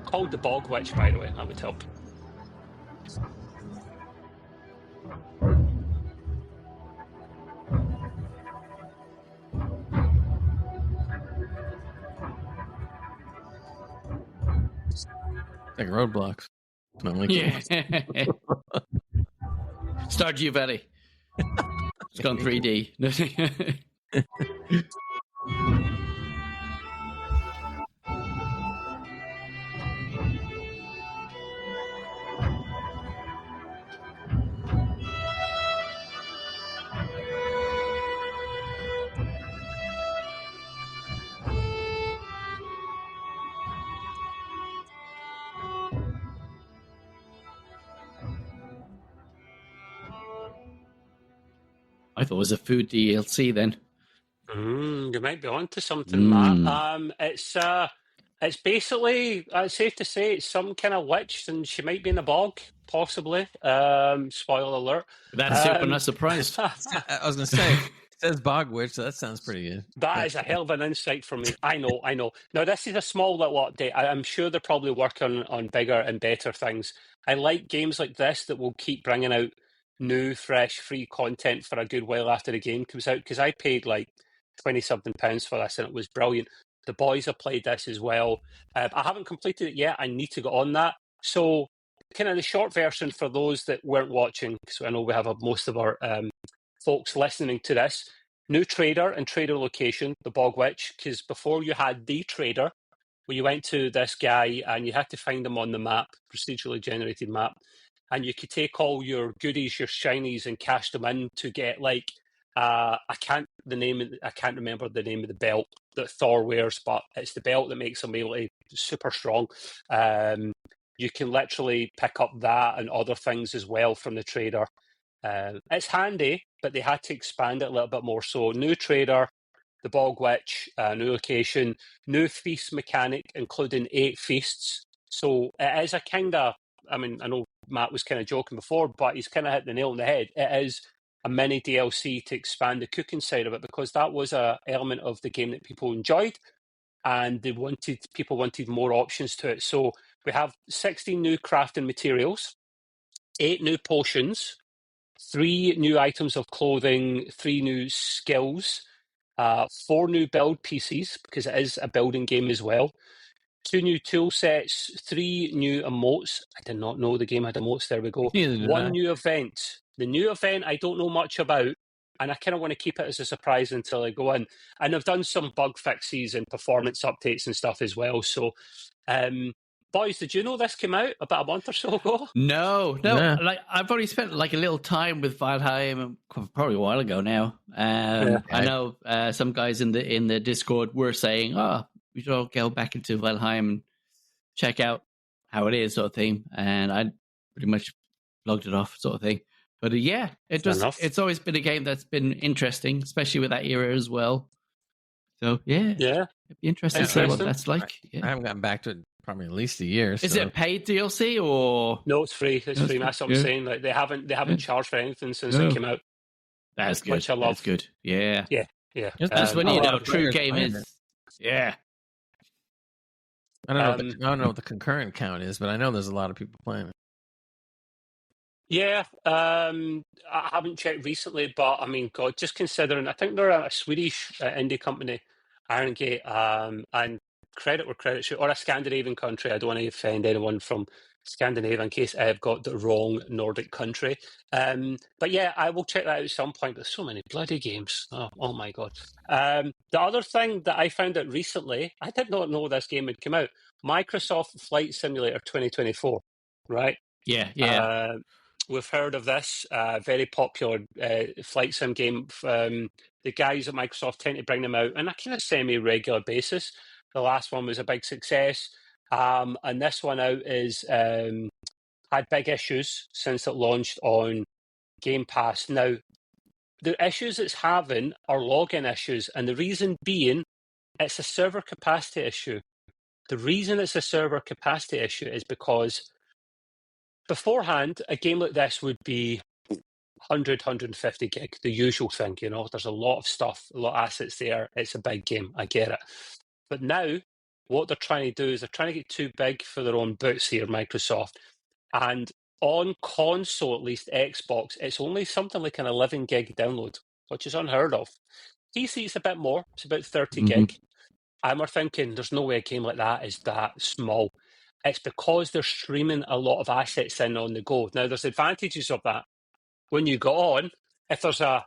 Called the Bog Witch, by the way, that would help. Like Roadblocks. Stardew Valley. It's gone 3D. I thought it was a food DLC then. You might be onto something, Matt. It's It's basically, it's safe to say, it's some kind of witch, and she might be in a bog, possibly. Spoiler alert. That's super not surprised. I was going to say, it says Bog Witch, so that sounds pretty good. That is a hell of an insight from me. I know. Now, this is a small little update. I'm sure they're probably working on bigger and better things. I like games like this that will keep bringing out new, fresh, free content for a good while after the game comes out, because I paid like 20-something pounds for this, and it was brilliant. The boys have played this as well. I haven't completed it yet. I need to get on that. So, kind of the short version for those that weren't watching, because I know we have most of our folks listening to this. New trader and trader location, the Bog Witch, because before you had the trader, where you went to this guy and you had to find him on the map, procedurally generated map, and you could take all your goodies, your shinies, and cash them in to get like I can't remember the name of the belt that Thor wears, but it's the belt that makes him really super strong. You can literally pick up that and other things as well from the trader. It's handy, but they had to expand it a little bit more. So new trader, the Bog Witch, new location, new feast mechanic, including 8 feasts. So it is a kind of, I mean, I know Matt was kind of joking before, but he's kind of hit the nail on the head. It is a mini DLC to expand the cooking side of it, because that was an element of the game that people enjoyed, and people wanted more options to it. So we have 16 new crafting materials, 8 new potions, 3 new items of clothing, 3 new skills, 4 new build pieces, because it is a building game as well, 2 new tool sets, 3 new emotes. I did not know the game had emotes. There we go. 1 new event. The new event I don't know much about, and I kind of want to keep it as a surprise until I go in. And I've done some bug fixes and performance updates and stuff as well. So, boys, did you know this came out about a month or so ago? No. Yeah. Like I've already spent like a little time with Valheim, probably a while ago now. I know some guys in the Discord were saying, "Oh, we should all go back into Valheim and check out how it is," sort of thing. And I pretty much logged it off, sort of thing. But yeah, it's always been a game that's been interesting, especially with that era as well. So yeah, it'd be interesting to see what that's like. I haven't gotten back to it probably at least a year. Is it paid DLC or no? It's free. It's free. That's what I'm saying. Like they haven't charged for anything since it came out. That's good. Which I love. That's good. Yeah. Just when true game is. Yeah. I don't know what the concurrent count is, but I know there's a lot of people playing it. Yeah, I haven't checked recently, but I mean, God, just considering, I think they're a Swedish indie company, Iron Gate, and credit where credit should, or a Scandinavian country. I don't want to offend anyone from Scandinavia in case I've got the wrong Nordic country. But yeah, I will check that out at some point. There's so many bloody games. Oh my God. The other thing that I found out recently, I did not know this game had come out. Microsoft Flight Simulator 2024, right? Yeah. We've heard of this very popular flight sim game. The guys at Microsoft tend to bring them out on a kind of semi-regular basis. The last one was a big success, and this one out is had big issues since it launched on Game Pass. Now, the issues it's having are login issues, and the reason being it's a server capacity issue. The reason it's a server capacity issue is because beforehand, a game like this would be 100, 150 gig, the usual thing, you know. There's a lot of stuff, a lot of assets there. It's a big game, I get it. But now, what they're trying to do is they're trying to get too big for their own boots here, Microsoft. And on console, at least Xbox, it's only something like an 11 gig download, which is unheard of. PC, it's a bit more. It's about 30 gig. And we're thinking, there's no way a game like that is that small. It's because they're streaming a lot of assets in on the go. Now, there's advantages of that. When you go on, if there's a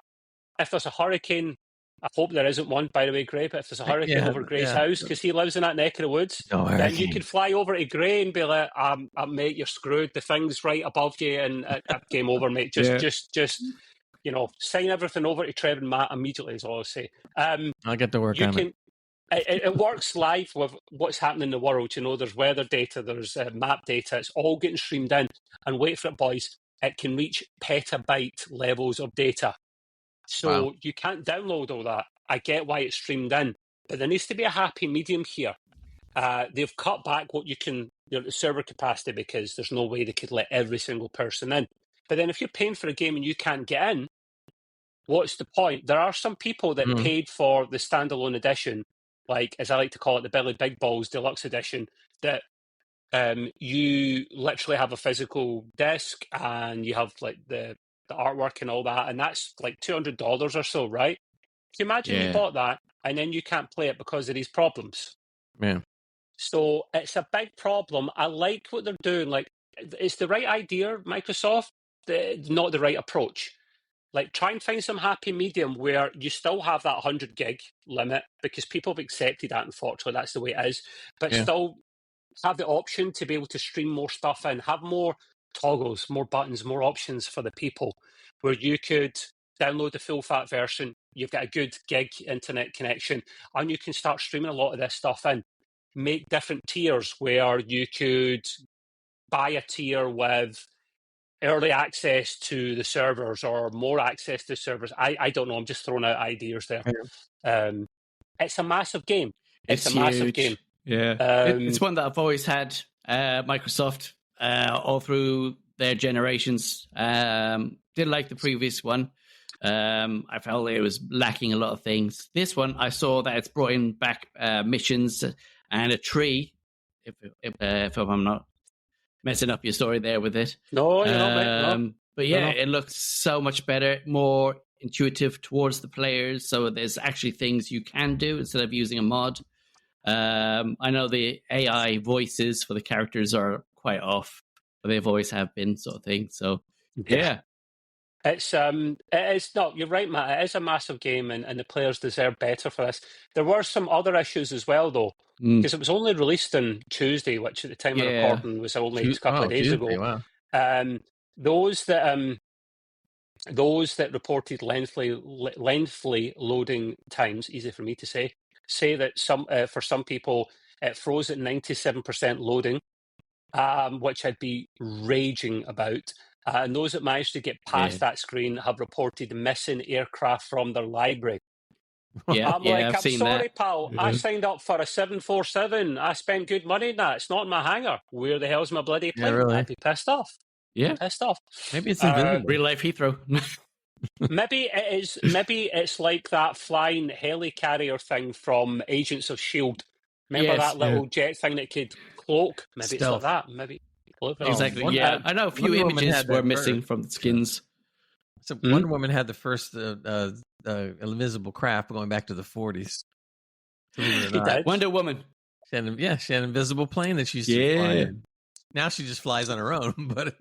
hurricane, I hope there isn't one, by the way, Gray, but if there's a hurricane over Gray's house, because he lives in that neck of the woods, then you could fly over to Gray and be like, mate, you're screwed. The thing's right above you, and game over, mate. Just you know, sign everything over to Trev and Matt immediately, is all I'll say. I'll get to work on it. It works live with what's happening in the world. You know, there's weather data, there's map data. It's all getting streamed in. And wait for it, boys. It can reach petabyte levels of data. So you can't download all that. I get why it's streamed in. But there needs to be a happy medium here. They've cut back what you can, the server capacity, because there's no way they could let every single person in. But then if you're paying for a game and you can't get in, what's the point? There are some people that paid for the standalone edition, like, as I like to call it, the Billy Big Balls Deluxe Edition, that you literally have a physical disc and you have like the artwork and all that, and that's like $200 or so, right? Can you imagine you bought that and then you can't play it because of these problems? Yeah. So it's a big problem. I like what they're doing. Like, it's the right idea, Microsoft, not the right approach. Like, try and find some happy medium where you still have that 100 gig limit, because people have accepted that, unfortunately, that's the way it is, but still have the option to be able to stream more stuff in, have more toggles, more buttons, more options for the people, where you could download the full fat version, you've got a good gig internet connection, and you can start streaming a lot of this stuff in. Make different tiers where you could buy a tier with early access to the servers or more access to servers. I don't know. I'm just throwing out ideas there. It's a massive game. It's a huge. massive game. Yeah. It's one that I've always had, Microsoft, all through their generations. Did like the previous one. I felt it was lacking a lot of things. This one, I saw that it's brought in back missions and a tree, if I'm not messing up your story there with it. No, you're not, mate. No. But yeah, it looks so much better, more intuitive towards the players. So there's actually things you can do instead of using a mod. I know the AI voices for the characters are quite off, but they've always have been, sort of thing. So yeah. It's not, you're right, Matt. It is a massive game, and the players deserve better for this. There were some other issues as well, though, because it was only released on Tuesday, which at the time of recording was only a couple of days ago. Wow. Those that reported lengthy loading times, easy for me to say that for some people it froze at 97% loading, which I'd be raging about. And those that managed to get past that screen have reported missing aircraft from their library. I'm sorry, pal. I signed up for a 747. I spent good money on that. It's not in my hangar. Where the hell's my bloody plane? Really? I'd be pissed off. Yeah, pissed off. Maybe it's invisible. Real life Heathrow. Maybe it is. Maybe it's like that flying helicarrier thing from Agents of S.H.I.E.L.D. Remember that little jet thing that could cloak? Maybe Stealth. it's like that. Maybe. Exactly. I know a few images were missing from the skins. So Wonder Woman had the first invisible craft going back to the 40s. She did. Wonder Woman. She had an invisible plane that she used to fly in. Now she just flies on her own, but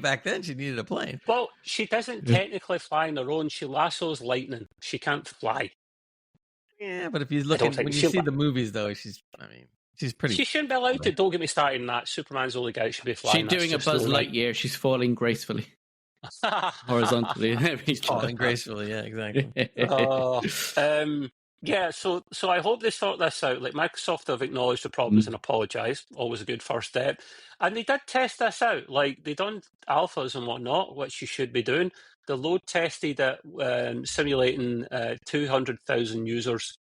back then she needed a plane. Well, she doesn't technically fly on her own. She lassos lightning. She can't fly. Yeah, but if you look when you see the movies, though, she's pretty. She shouldn't be allowed to. Don't get me started on that. Superman's the only guy who should be flying. She's doing a Buzz Lightyear. She's falling gracefully. Horizontally. She's falling gracefully, yeah, exactly. Yeah, so I hope they sort this out. Like, Microsoft have acknowledged the problems and apologised. Always a good first step. And they did test this out. Like, they done alphas and whatnot, which you should be doing. They load tested it, simulating 200,000 users,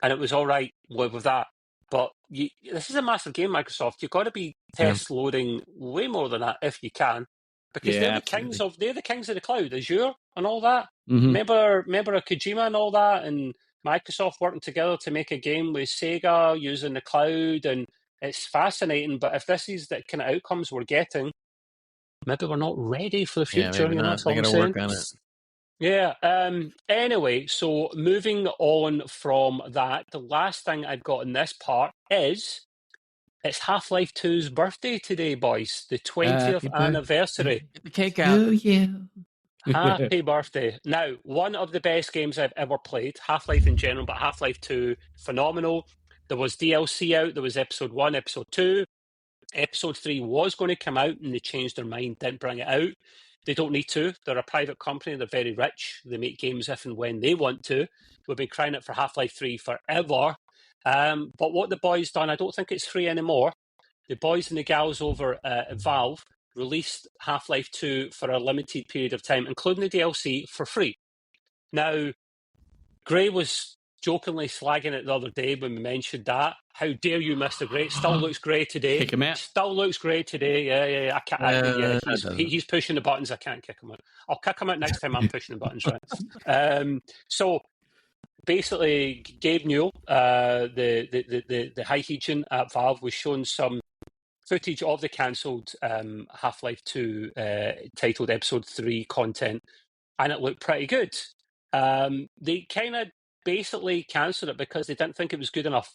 and it was all right with that. But this is a massive game, Microsoft. You've got to be test loading way more than that if you can, because they're the kings of the cloud, Azure and all that. Remember a Kojima and all that, and Microsoft working together to make a game with Sega using the cloud, and it's fascinating. But if this is the kind of outcomes we're getting, maybe we're not ready for the future. Yeah, maybe not. They got to work on it. Yeah. Anyway, so moving on from that, the last thing I've got in this part is it's Half-Life 2's birthday today, boys. The 20th anniversary. Get the cake out. Oh, yeah. Happy birthday. Now, one of the best games I've ever played, Half-Life in general, but Half-Life 2, phenomenal. There was DLC out. There was Episode 1, Episode 2. Episode 3 was going to come out, and they changed their mind, didn't bring it out. They don't need to. They're a private company. They're very rich. They make games if and when they want to. We've been crying out for Half-Life 3 forever. But what the boys done, I don't think it's free anymore. The boys and the gals over at Valve released Half-Life 2 for a limited period of time, including the DLC, for free. Now, Gray was jokingly slagging it the other day when we mentioned that. How dare you, Mr. Great? Still looks great today. Kick him out. Still looks great today. Yeah. I can't. He's pushing the buttons. I can't kick him out. I'll kick him out next time I'm pushing the buttons, right? So basically, Gabe Newell, the high Heechin at Valve, was shown some footage of the cancelled Half-Life 2 titled Episode 3 content, and it looked pretty good. They kind of basically cancelled it because they didn't think it was good enough.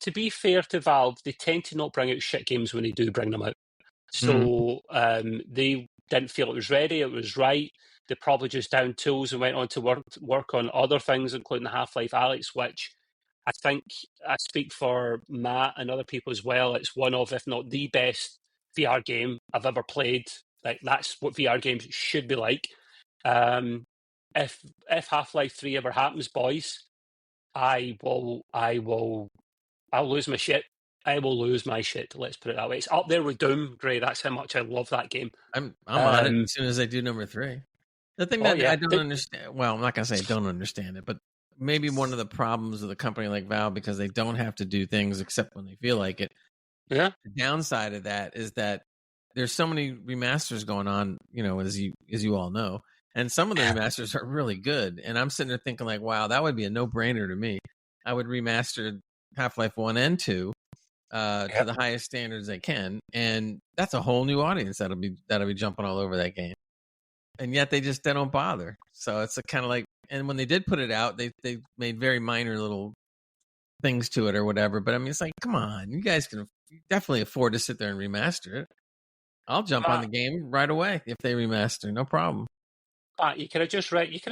To be fair to Valve, they tend to not bring out shit games when they do bring them out. So they didn't feel it was ready, it was right. They probably just down tools and went on to work on other things, including the Half-Life Alyx, which I think I speak for Matt and other people as well. It's one of, if not the best VR game I've ever played. Like, that's what VR games should be like. If Half-Life 3 ever happens, boys, I'll lose my shit. I will lose my shit. Let's put it that way. It's up there with Doom, Gray. That's how much I love that game. I'm on it as soon as they do number 3. The thing that I don't understand. Well, I'm not gonna say I don't understand it, but maybe one of the problems with a company like Valve, because they don't have to do things except when they feel like it. Yeah. The downside of that is that there's so many remasters going on, as you all know, and some of the remasters are really good. And I'm sitting there thinking like, wow, that would be a no-brainer to me. I would remaster Half-Life 1 and 2 to the highest standards they can, and that's a whole new audience that'll be jumping all over that game. And yet they don't bother. So it's kind of like, and when they did put it out, they made very minor little things to it or whatever. But I mean, it's like, come on, you guys can definitely afford to sit there and remaster it. I'll jump on the game right away if they remaster, no problem. You could have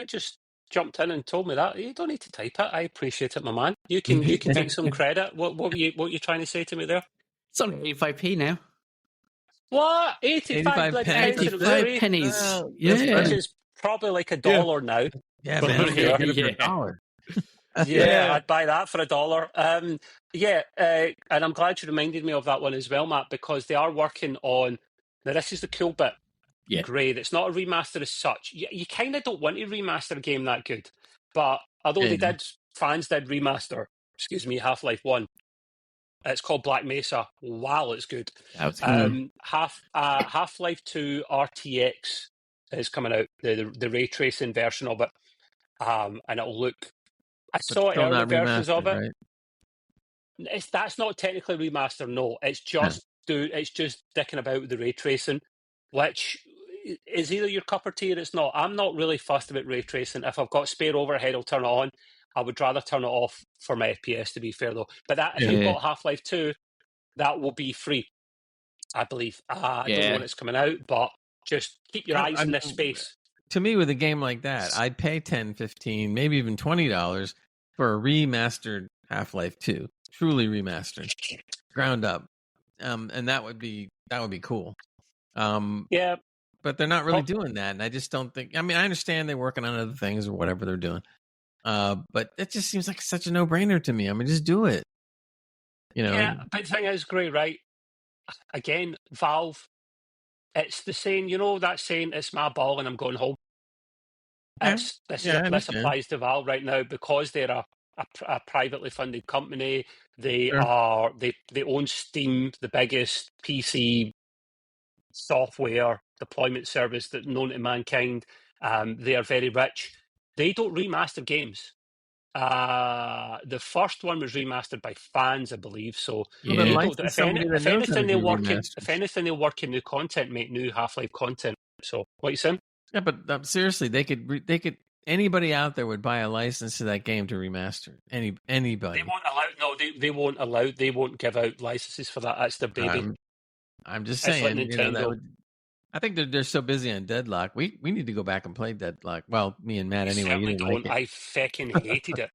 just jumped in and told me that. You don't need to type it. I appreciate it, my man. You can take some credit. What were you trying to say to me there? It's only 85p now. What? 85 pennies? 85 pennies. Which is probably like $1 now. Yeah, man. Yeah. $1. Yeah, I'd buy that for $1. And I'm glad you reminded me of that one as well, Matt, because they are working on. Now, this is the cool bit. Yeah. Great. It's not a remaster as such. You kind of don't want to remaster a game that good, but although fans did remaster. Half-Life 1. It's called Black Mesa. Wow, it's good. Half-Life 2 RTX is coming out, the ray tracing version of it, and it'll look. I saw early versions of it. Right? That's not technically remaster. No, it's just dicking about with the ray tracing, which is either your cup of tea or it's not. I'm not really fussed about ray tracing. If I've got spare overhead, I'll turn it on. I would rather turn it off for my FPS, to be fair, though. But if you've got Half-Life 2, that will be free, I believe. I don't know when it's coming out, but just keep your eyes in this space. To me, with a game like that, I'd pay $10, $15, maybe even $20 for a remastered Half-Life 2, truly remastered, ground up, and that would be cool. But they're not really doing that, and I just don't think. I mean, I understand they're working on other things or whatever they're doing. But it just seems like such a no-brainer to me. I mean, just do it. Yeah, but the thing is, Gray, right? Again, Valve, it's the saying, that saying, it's my ball and I'm going home. This applies to Valve right now because they're a privately funded company. They they own Steam, the biggest PC software deployment service that's known to mankind. They are very rich. They don't remaster games. The first one was remastered by fans, I believe. So if anything, they'll work in new content, make new Half-Life content. So what you saying? Yeah, but seriously, they could. Anybody out there would buy a license to that game to remaster. Anybody. They won't allow. No, they won't allow. They won't give out licenses for that. That's their baby. I'm just saying. Like I think they're so busy on Deadlock. We need to go back and play Deadlock. Well, me and Matt anyway. You don't. Like I fucking hated it.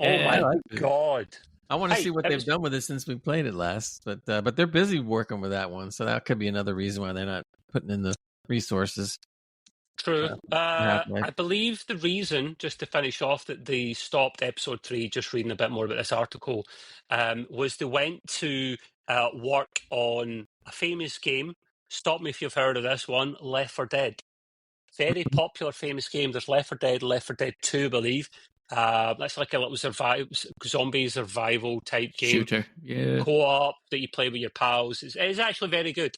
Oh my god! I want to see what they've done with it since we played it last. But they're busy working with that one, so that could be another reason why they're not putting in the resources. True. I believe the reason, just to finish off, that they stopped episode 3, just reading a bit more about this article, was they went to work on a famous game. Stop me if you've heard of this one, Left 4 Dead. Very popular, famous game. There's Left 4 Dead, Left 4 Dead 2, I believe. That's like a little zombie survival type game. Shooter, yeah. Co-op that you play with your pals. It's actually very good.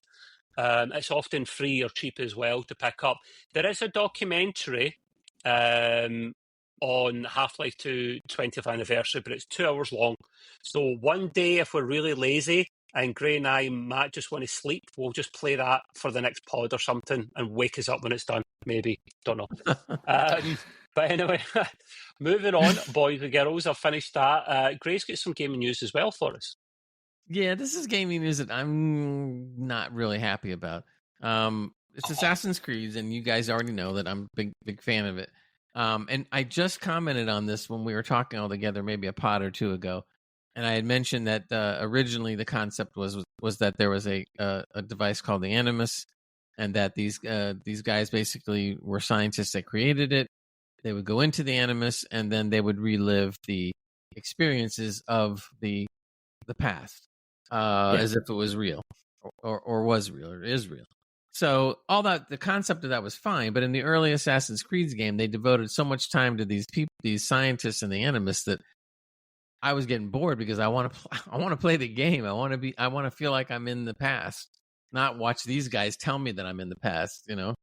It's often free or cheap as well to pick up. There is a documentary on Half-Life 2 20th anniversary, but it's 2 hours long. So one day, if we're really lazy and Gray and I might just want to sleep, we'll just play that for the next pod or something and wake us up when it's done. Maybe. Don't know. But anyway, moving on, boys and girls, I've finished that. Gray's got some gaming news as well for us. Yeah, this is gaming news that I'm not really happy about. It's Assassin's Creed, and you guys already know that I'm a big fan of it. And I just commented on this when we were talking all together, maybe a pod or two ago, and I had mentioned that originally the concept was that there was a device called the Animus, and that these guys basically were scientists that created it. They would go into the Animus, and then they would relive the experiences of the past. As if it was real or was real or is real. So all that, the concept of that was fine, but in the early Assassin's Creed game, they devoted so much time to these people, these scientists and the Animus, that I was getting bored because I want to play the game. I want to feel like I'm in the past, not watch these guys tell me that I'm in the past, you know?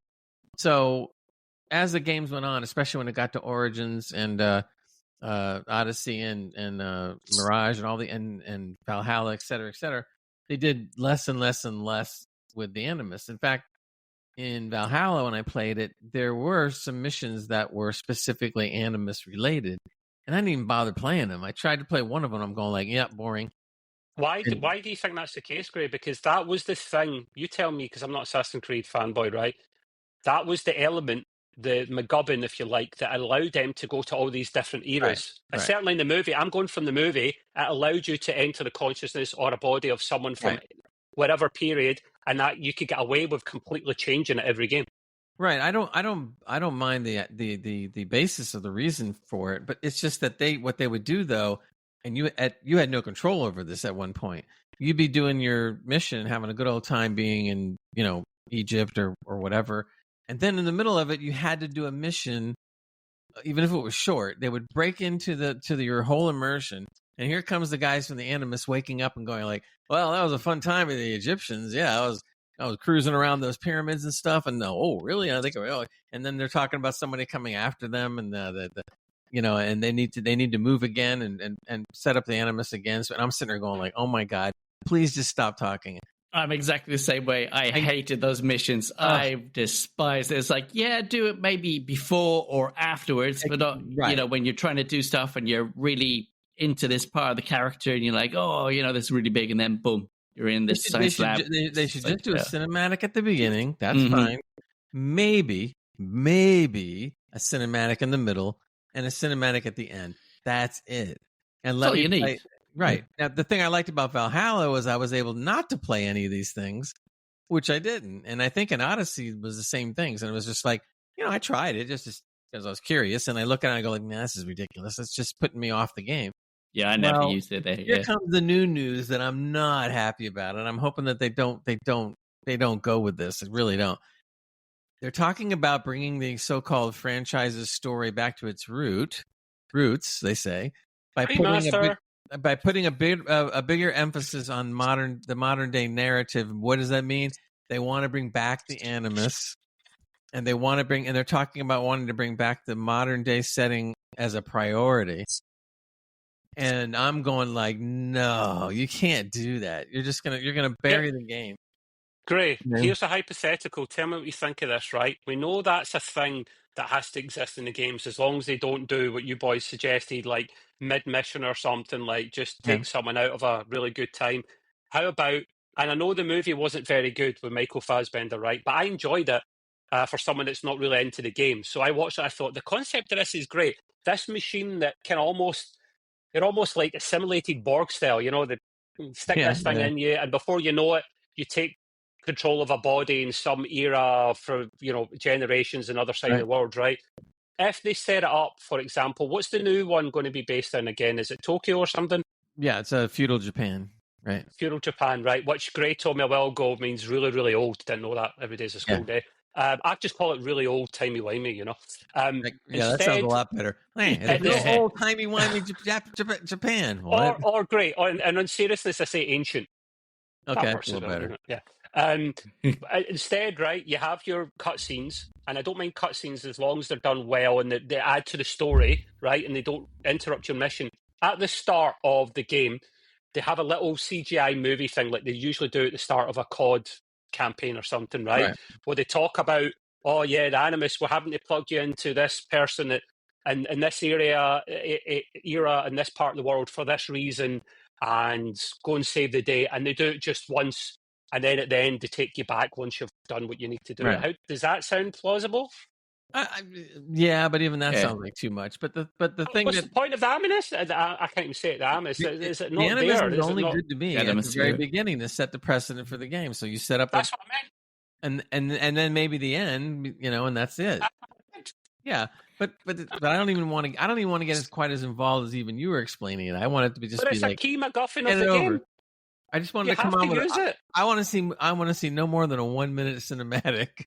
So as the games went on, especially when it got to Origins and Odyssey and Mirage and all the and Valhalla, et cetera, they did less and less and less with the Animus. In fact, in Valhalla, when I played it, there were some missions that were specifically Animus related, and I didn't even bother playing them. I tried to play one of them. I'm going like, yeah, boring. Why do you think that's the case, Gray? Because that was the thing. You tell me, because I'm not Assassin's Creed fanboy, right? That was the element, the McGubbin, if you like, that allowed them to go to all these different eras. Right. Certainly in the movie, I'm going from the movie, it allowed you to enter the consciousness or a body of someone from whatever period, and that you could get away with completely changing it every game. Right. I don't mind the basis of the reason for it, but it's just that what they would do though, and you had no control over this at one point. You'd be doing your mission, having a good old time being in, you know, Egypt or whatever. And then in the middle of it, you had to do a mission, even if it was short. They would break into your whole immersion. And here comes the guys from the Animus waking up and going like, well, that was a fun time with the Egyptians. Yeah, I was cruising around those pyramids and stuff. And oh, really? I think, oh. And then they're talking about somebody coming after them, and you know, and they need to move again and set up the Animus again. So, and I'm sitting there going like, oh my God, please just stop talking. I'm exactly the same way. I hated those missions. I despised it. It's like, yeah, do it maybe before or afterwards, but not, you know, when you're trying to do stuff and you're really into this part of the character and you're like, oh, you know, this is really big, and then boom, you're in this science lab. They should just do a cinematic at the beginning. That's fine. Maybe a cinematic in the middle and a cinematic at the end. That's it. And let me play. Right. Now, the thing I liked about Valhalla was I was able not to play any of these things, which I didn't. And I think in Odyssey was the same things. And it was just like, you know, I tried it just because I was curious. And I look at it and I go like, nah, this is ridiculous. It's just putting me off the game. Yeah, I never used it there. Here comes the new news that I'm not happy about. And I'm hoping that they don't go with this. I really don't. They're talking about bringing the so-called franchise's story back to its roots, they say, by putting a bigger emphasis on the modern day narrative. What does that mean? They want to bring back the Animus, and they're talking about wanting to bring back the modern day setting as a priority. And I'm going like, no, you can't do that. You're gonna bury the game. Gray, here's a hypothetical. Tell me what you think of this, right? We know that's a thing that has to exist in the games as long as they don't do what you boys suggested, like mid-mission or something, like just take someone out of a really good time. How about, and I know the movie wasn't very good with Michael Fassbender, right? But I enjoyed it for someone that's not really into the game. So I watched it, I thought, the concept of this is great. This machine that can almost like a simulated Borg style, you know, they stick this thing in you, and before you know it, you take control of a body in some era for, you know, generations in other side of the world, right? If they set it up, for example, what's the new one going to be based on again? Is it Tokyo or something? Yeah, it's a feudal Japan, right? Feudal Japan, right? Which Gray told me a while ago means really, really old. Didn't know that. Every day's a school day. I just call it really old timey wimey, you know. That sounds a lot better. Man, it's real old timey wimey Japan. What? Or great. And on seriousness, I say ancient. Okay, That works a little better. Yeah. Instead, right, you have your cutscenes, and I don't mind cutscenes as long as they're done well and they add to the story, right, and they don't interrupt your mission. At the start of the game, they have a little CGI movie thing like they usually do at the start of a COD campaign or something, right? Where they talk about, oh yeah, the Animus, we're having to plug you into this person that in this era in this part of the world for this reason, and go and save the day. And they do it just once, and then at the end they take you back once you've done what you need to do. Right. How does that sound plausible? Yeah, but even that sounds like too much. But the thing what's the point of the Animus? I can't even say it. The Animus is it not the Animus there? is only not... good to me at the very beginning to set the precedent for the game. So you set up. That's what I meant. And then maybe the end, and that's it. Yeah, but I don't even want to get quite as involved as even you were explaining it. I want it to be just. But it's a key MacGuffin of the game. I just wanted to come on with it. I want to see no more than a 1 minute cinematic.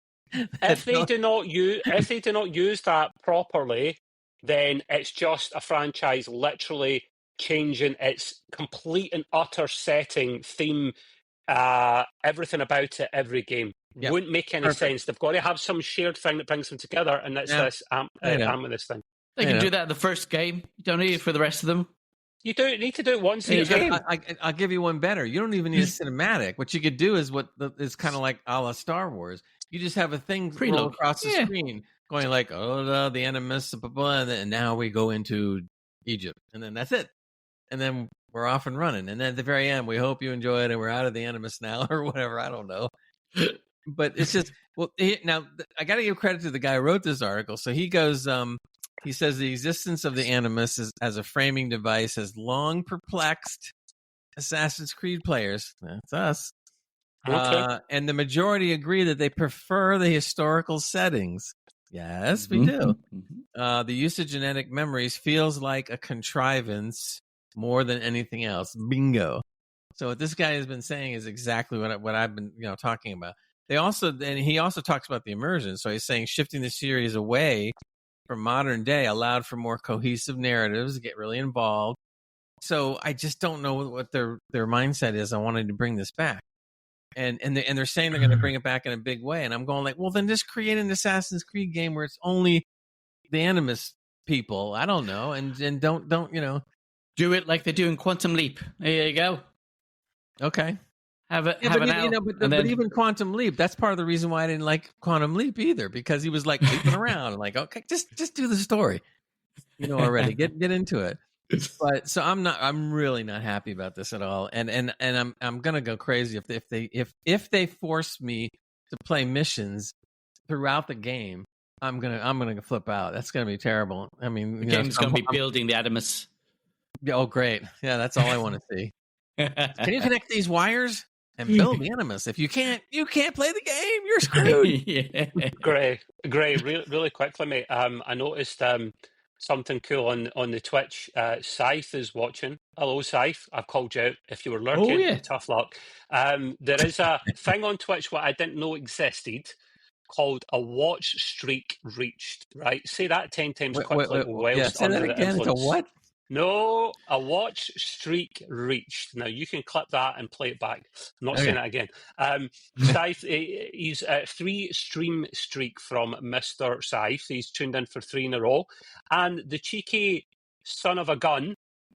If they do not use that properly, then it's just a franchise literally changing its complete and utter setting, theme, everything about it, every game. Yep. Wouldn't make any sense. They've got to have some shared thing that brings them together, and that's this Animus thing. They can do that in the first game. You don't need it for the rest of them. You don't need to do it once in a game. I'll give you one better. You don't even need a cinematic. What you could do is is kind of like a la Star Wars. You just have a thing roll across the screen going like, oh, the Animus, and now we go into Egypt. And then that's it. And then we're off and running. And then at the very end, we hope you enjoy it and we're out of the Animus now or whatever. I don't know. But it's just, now I got to give credit to the guy who wrote this article. So he goes, he says the existence of the Animus as a framing device has long perplexed Assassin's Creed players. That's us. Okay. And the majority agree that they prefer the historical settings. Yes, we do. The use of genetic memories feels like a contrivance more than anything else. Bingo. So what this guy has been saying is exactly what I've been talking about. He also talks about the immersion. So he's saying shifting the series away from modern day allowed for more cohesive narratives to get really involved. So I just don't know what their mindset is. I wanted to bring this back. And they're saying they're going to bring it back in a big way. And I'm going like, well, then just create an Assassin's Creed game where it's only the Animus people. I don't know. And don't do it like they do in Quantum Leap. There you go. Okay. But even Quantum Leap, that's part of the reason why I didn't like Quantum Leap either, because he was like leaping around. I'm like, okay, just do the story, already get into it. But so I'm really not happy about this at all, and I'm gonna go crazy if they force me to play missions throughout the game. I'm gonna flip out. That's gonna be terrible. I mean, the game's gonna be building the Animus. Oh, great! Yeah, that's all I want to see. Can you connect these wires and build the Animus? If you can't play the game. You're screwed. Yeah. Gray, really quickly, mate. I noticed something cool on the Twitch. Scythe is watching. Hello, Scythe. I've called you out. If you were lurking, tough luck. There is a thing on Twitch what I didn't know existed called a watch streak reached. Right? Say that 10 times quickly. Say that again. It's a what? No, a watch streak reached. Now you can clip that and play it back. I'm not saying it again. Scythe, he's a 3 stream streak from Mr. Scythe. He's tuned in for 3 in a row. And the cheeky son of a gun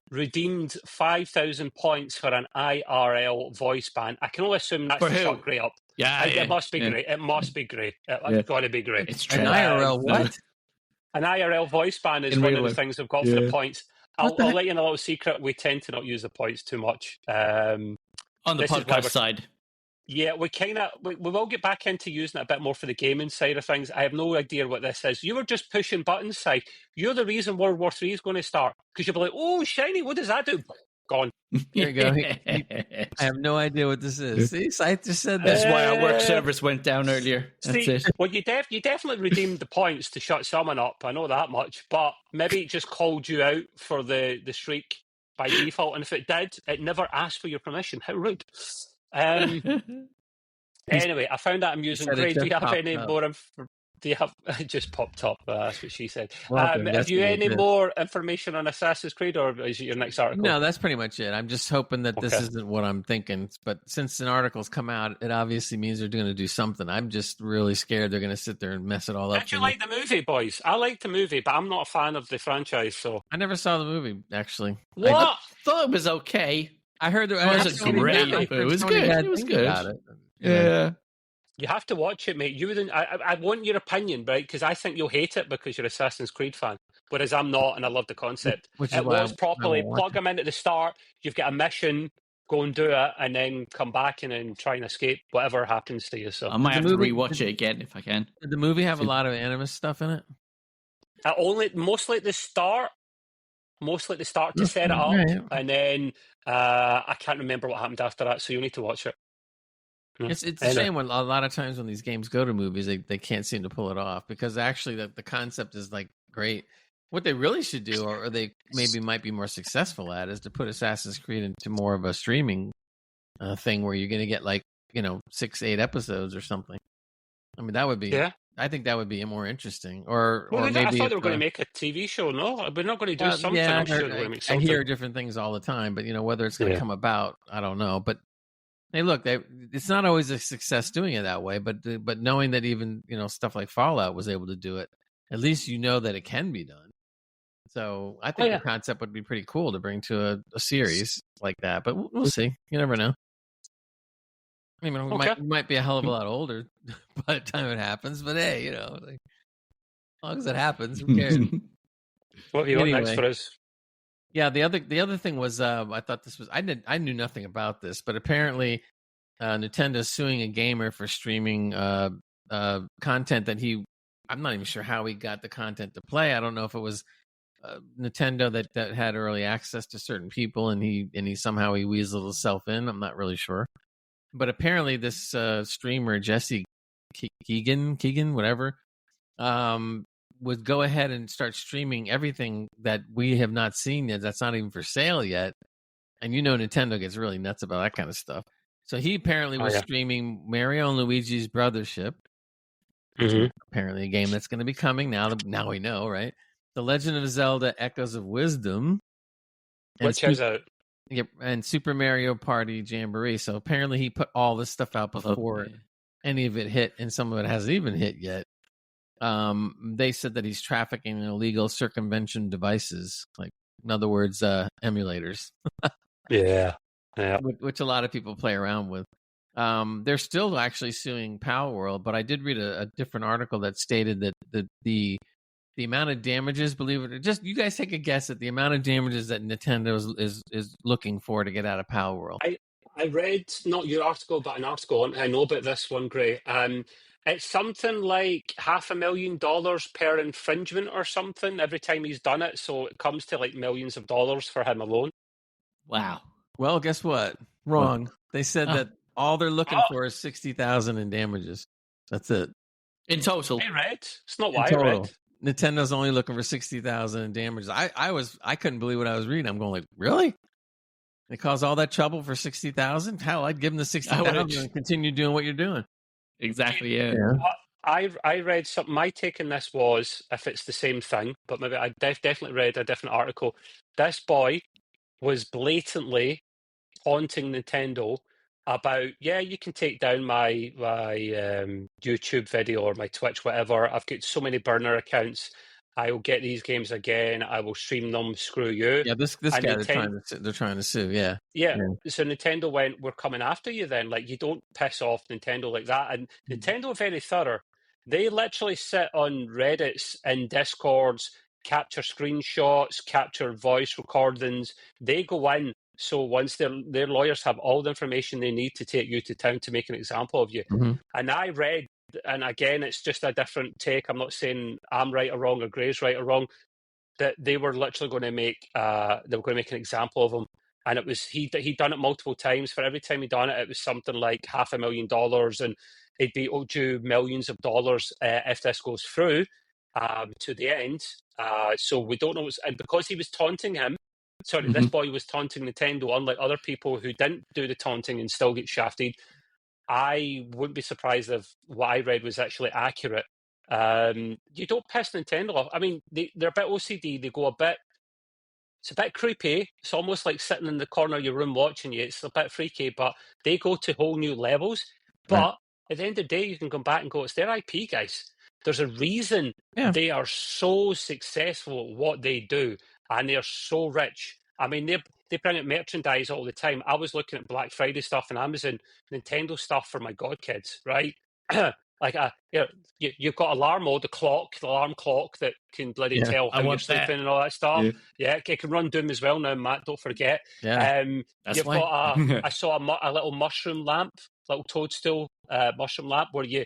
redeemed 5,000 points for an IRL voice ban. I can only assume that's to shut Gray up. Yeah, it must be great. It must be great. It's got to be great. It's true. An IRL what? An IRL voice ban is one of the things we've got for the points. I'll let you in a little secret. We tend to not use the points too much. On the podcast side. Yeah, we will get back into using it a bit more for the gaming side of things. I have no idea what this is. You were just pushing buttons, Si. You're the reason World War III is going to start. Because you'll be like, oh, shiny, what does that do? Gone. There you go. I have no idea what this is. See, Scythe just said that. That's why our work service went down earlier. That's it. Well, you definitely redeemed the points to shut someone up. I know that much. But maybe it just called you out for the streak by default. And if it did, it never asked for your permission. How rude. Anyway, I found that amusing. said it Craig, do you just have popped any up. more? Do you have it just popped up? That's what she said. We'll have to Have you any investigate this. more information on Assassin's Creed, or is it your next article? No, that's pretty much it. I'm just hoping that this Okay. isn't what I'm thinking. But since an article's come out, it obviously means they're going to do something. I'm just really scared they're going to sit there and mess it all up. Did you like the movie, boys? I liked the movie, but I'm not a fan of the franchise. So I never saw the movie, actually. what? I thought it was okay. I heard It wasn't great, but it was good. It was good. Yeah. You have to watch it, mate. You wouldn't. I want your opinion, right? Because I think you'll hate it because you're an Assassin's Creed fan, whereas I'm not, and I love the concept. Which is It why was properly plug them in at the start. You've got a mission, go and do it, and then come back and then try and escape whatever happens to you. So I might have to rewatch it again if I can. Did the movie have a lot of Animus stuff in it? Mostly at the start. Mostly at the start to set it up, Right. and then I can't remember what happened after that. So you need to watch it. It's a shame when a lot of times when these games go to movies, they can't seem to pull it off because actually the concept is like great. What they really should do, or they maybe might be more successful at, is to put Assassin's Creed into more of a streaming thing where you're going to get 6-8 episodes or something. I mean, that would be. Yeah. I think that would be more interesting. Or maybe maybe I thought they were going to make a TV show. No, we're not going to do something. Yeah, I'm sure they're going to make I something. hear different things all the time, but whether it's going to come about, I don't know. But hey, look, it's not always a success doing it that way. But knowing that even stuff like Fallout was able to do it, at least that it can be done. So I think the concept would be pretty cool to bring to a series like that. But we'll see. You never know. I mean, we might be a hell of a lot older by the time it happens, but hey, as long as it happens, who cares? What have you got next for us? Yeah, the other thing was I thought this was I knew nothing about this, but apparently Nintendo's suing a gamer for streaming content that I'm not even sure how he got the content to play. I don't know if it was Nintendo that had early access to certain people and he somehow weaseled himself in. I'm not really sure. But apparently this streamer, Jesse Keegan, whatever, would go ahead and start streaming everything that we have not seen yet. That's not even for sale yet. And Nintendo gets really nuts about that kind of stuff. So he apparently was streaming Mario and Luigi's Brothership. Apparently a game that's going to be coming now. Now we know, right? The Legend of Zelda Echoes of Wisdom. Which is out. Yep, and Super Mario Party Jamboree. So apparently he put all this stuff out before any of it hit, and some of it hasn't even hit yet. They said that he's trafficking in illegal circumvention devices, in other words, emulators. Yeah, which a lot of people play around with. They're still actually suing Power World, but I did read a different article that stated that the amount of damages, believe it or just you guys take a guess at the amount of damages that Nintendo is looking for to get out of Power World. I read not your article, but an article. I know about this one, Gray. It's something like $500,000 per infringement or something every time he's done it. So it comes to millions of dollars for him alone. Wow. Well, guess what? Wrong. They said that all they're looking for is $60,000 in damages. That's it. In total. I read. It's not what I read. Nintendo's only looking for $60,000 in damages. I couldn't believe what I was reading. I'm going really? They cause all that trouble for $60,000? Hell, I'd give them the $60,000 and continue doing what you're doing. Exactly. Yeah. I read something. My take on this was if it's the same thing, but maybe I definitely read a different article. This boy was blatantly taunting Nintendo about, you can take down my YouTube video or my Twitch, whatever. I've got so many burner accounts. I will get these games again. I will stream them. Screw you. Yeah, this guy they're trying to sue. Yeah. So Nintendo went, we're coming after you then. You don't piss off Nintendo like that. And Nintendo are very thorough. They literally sit on Reddits and Discords, capture screenshots, capture voice recordings. They go in. So once their lawyers have all the information they need to take you to town to make an example of you. And I read, and again, it's just a different take. I'm not saying I'm right or wrong or Gray's right or wrong. That they were literally going to make an example of him, and it was he'd done it multiple times. For every time he'd done it, it was something like $500,000, and he'd be due millions of dollars if this goes through to the end. So we don't know, and because he was taunting him. Sorry, this boy was taunting Nintendo, unlike other people who didn't do the taunting and still get shafted. I wouldn't be surprised if what I read was actually accurate. You don't piss Nintendo off. I mean, they're a bit OCD. They go a bit. It's a bit creepy. It's almost like sitting in the corner of your room watching you. It's a bit freaky, but they go to whole new levels. Right. But at the end of the day, you can come back and go, it's their IP, guys. There's a reason they are so successful at what they do, and they're so rich. I mean, they bring out merchandise all the time. I was looking at Black Friday stuff on Amazon, Nintendo stuff for my godkids, right? Like you've got alarm mode, the alarm clock that can bloody tell how you're sleeping and all that stuff. Yeah, it can run Doom as well now, Matt. Don't forget. Yeah, you've got I saw a little mushroom lamp, little toadstool mushroom lamp, where you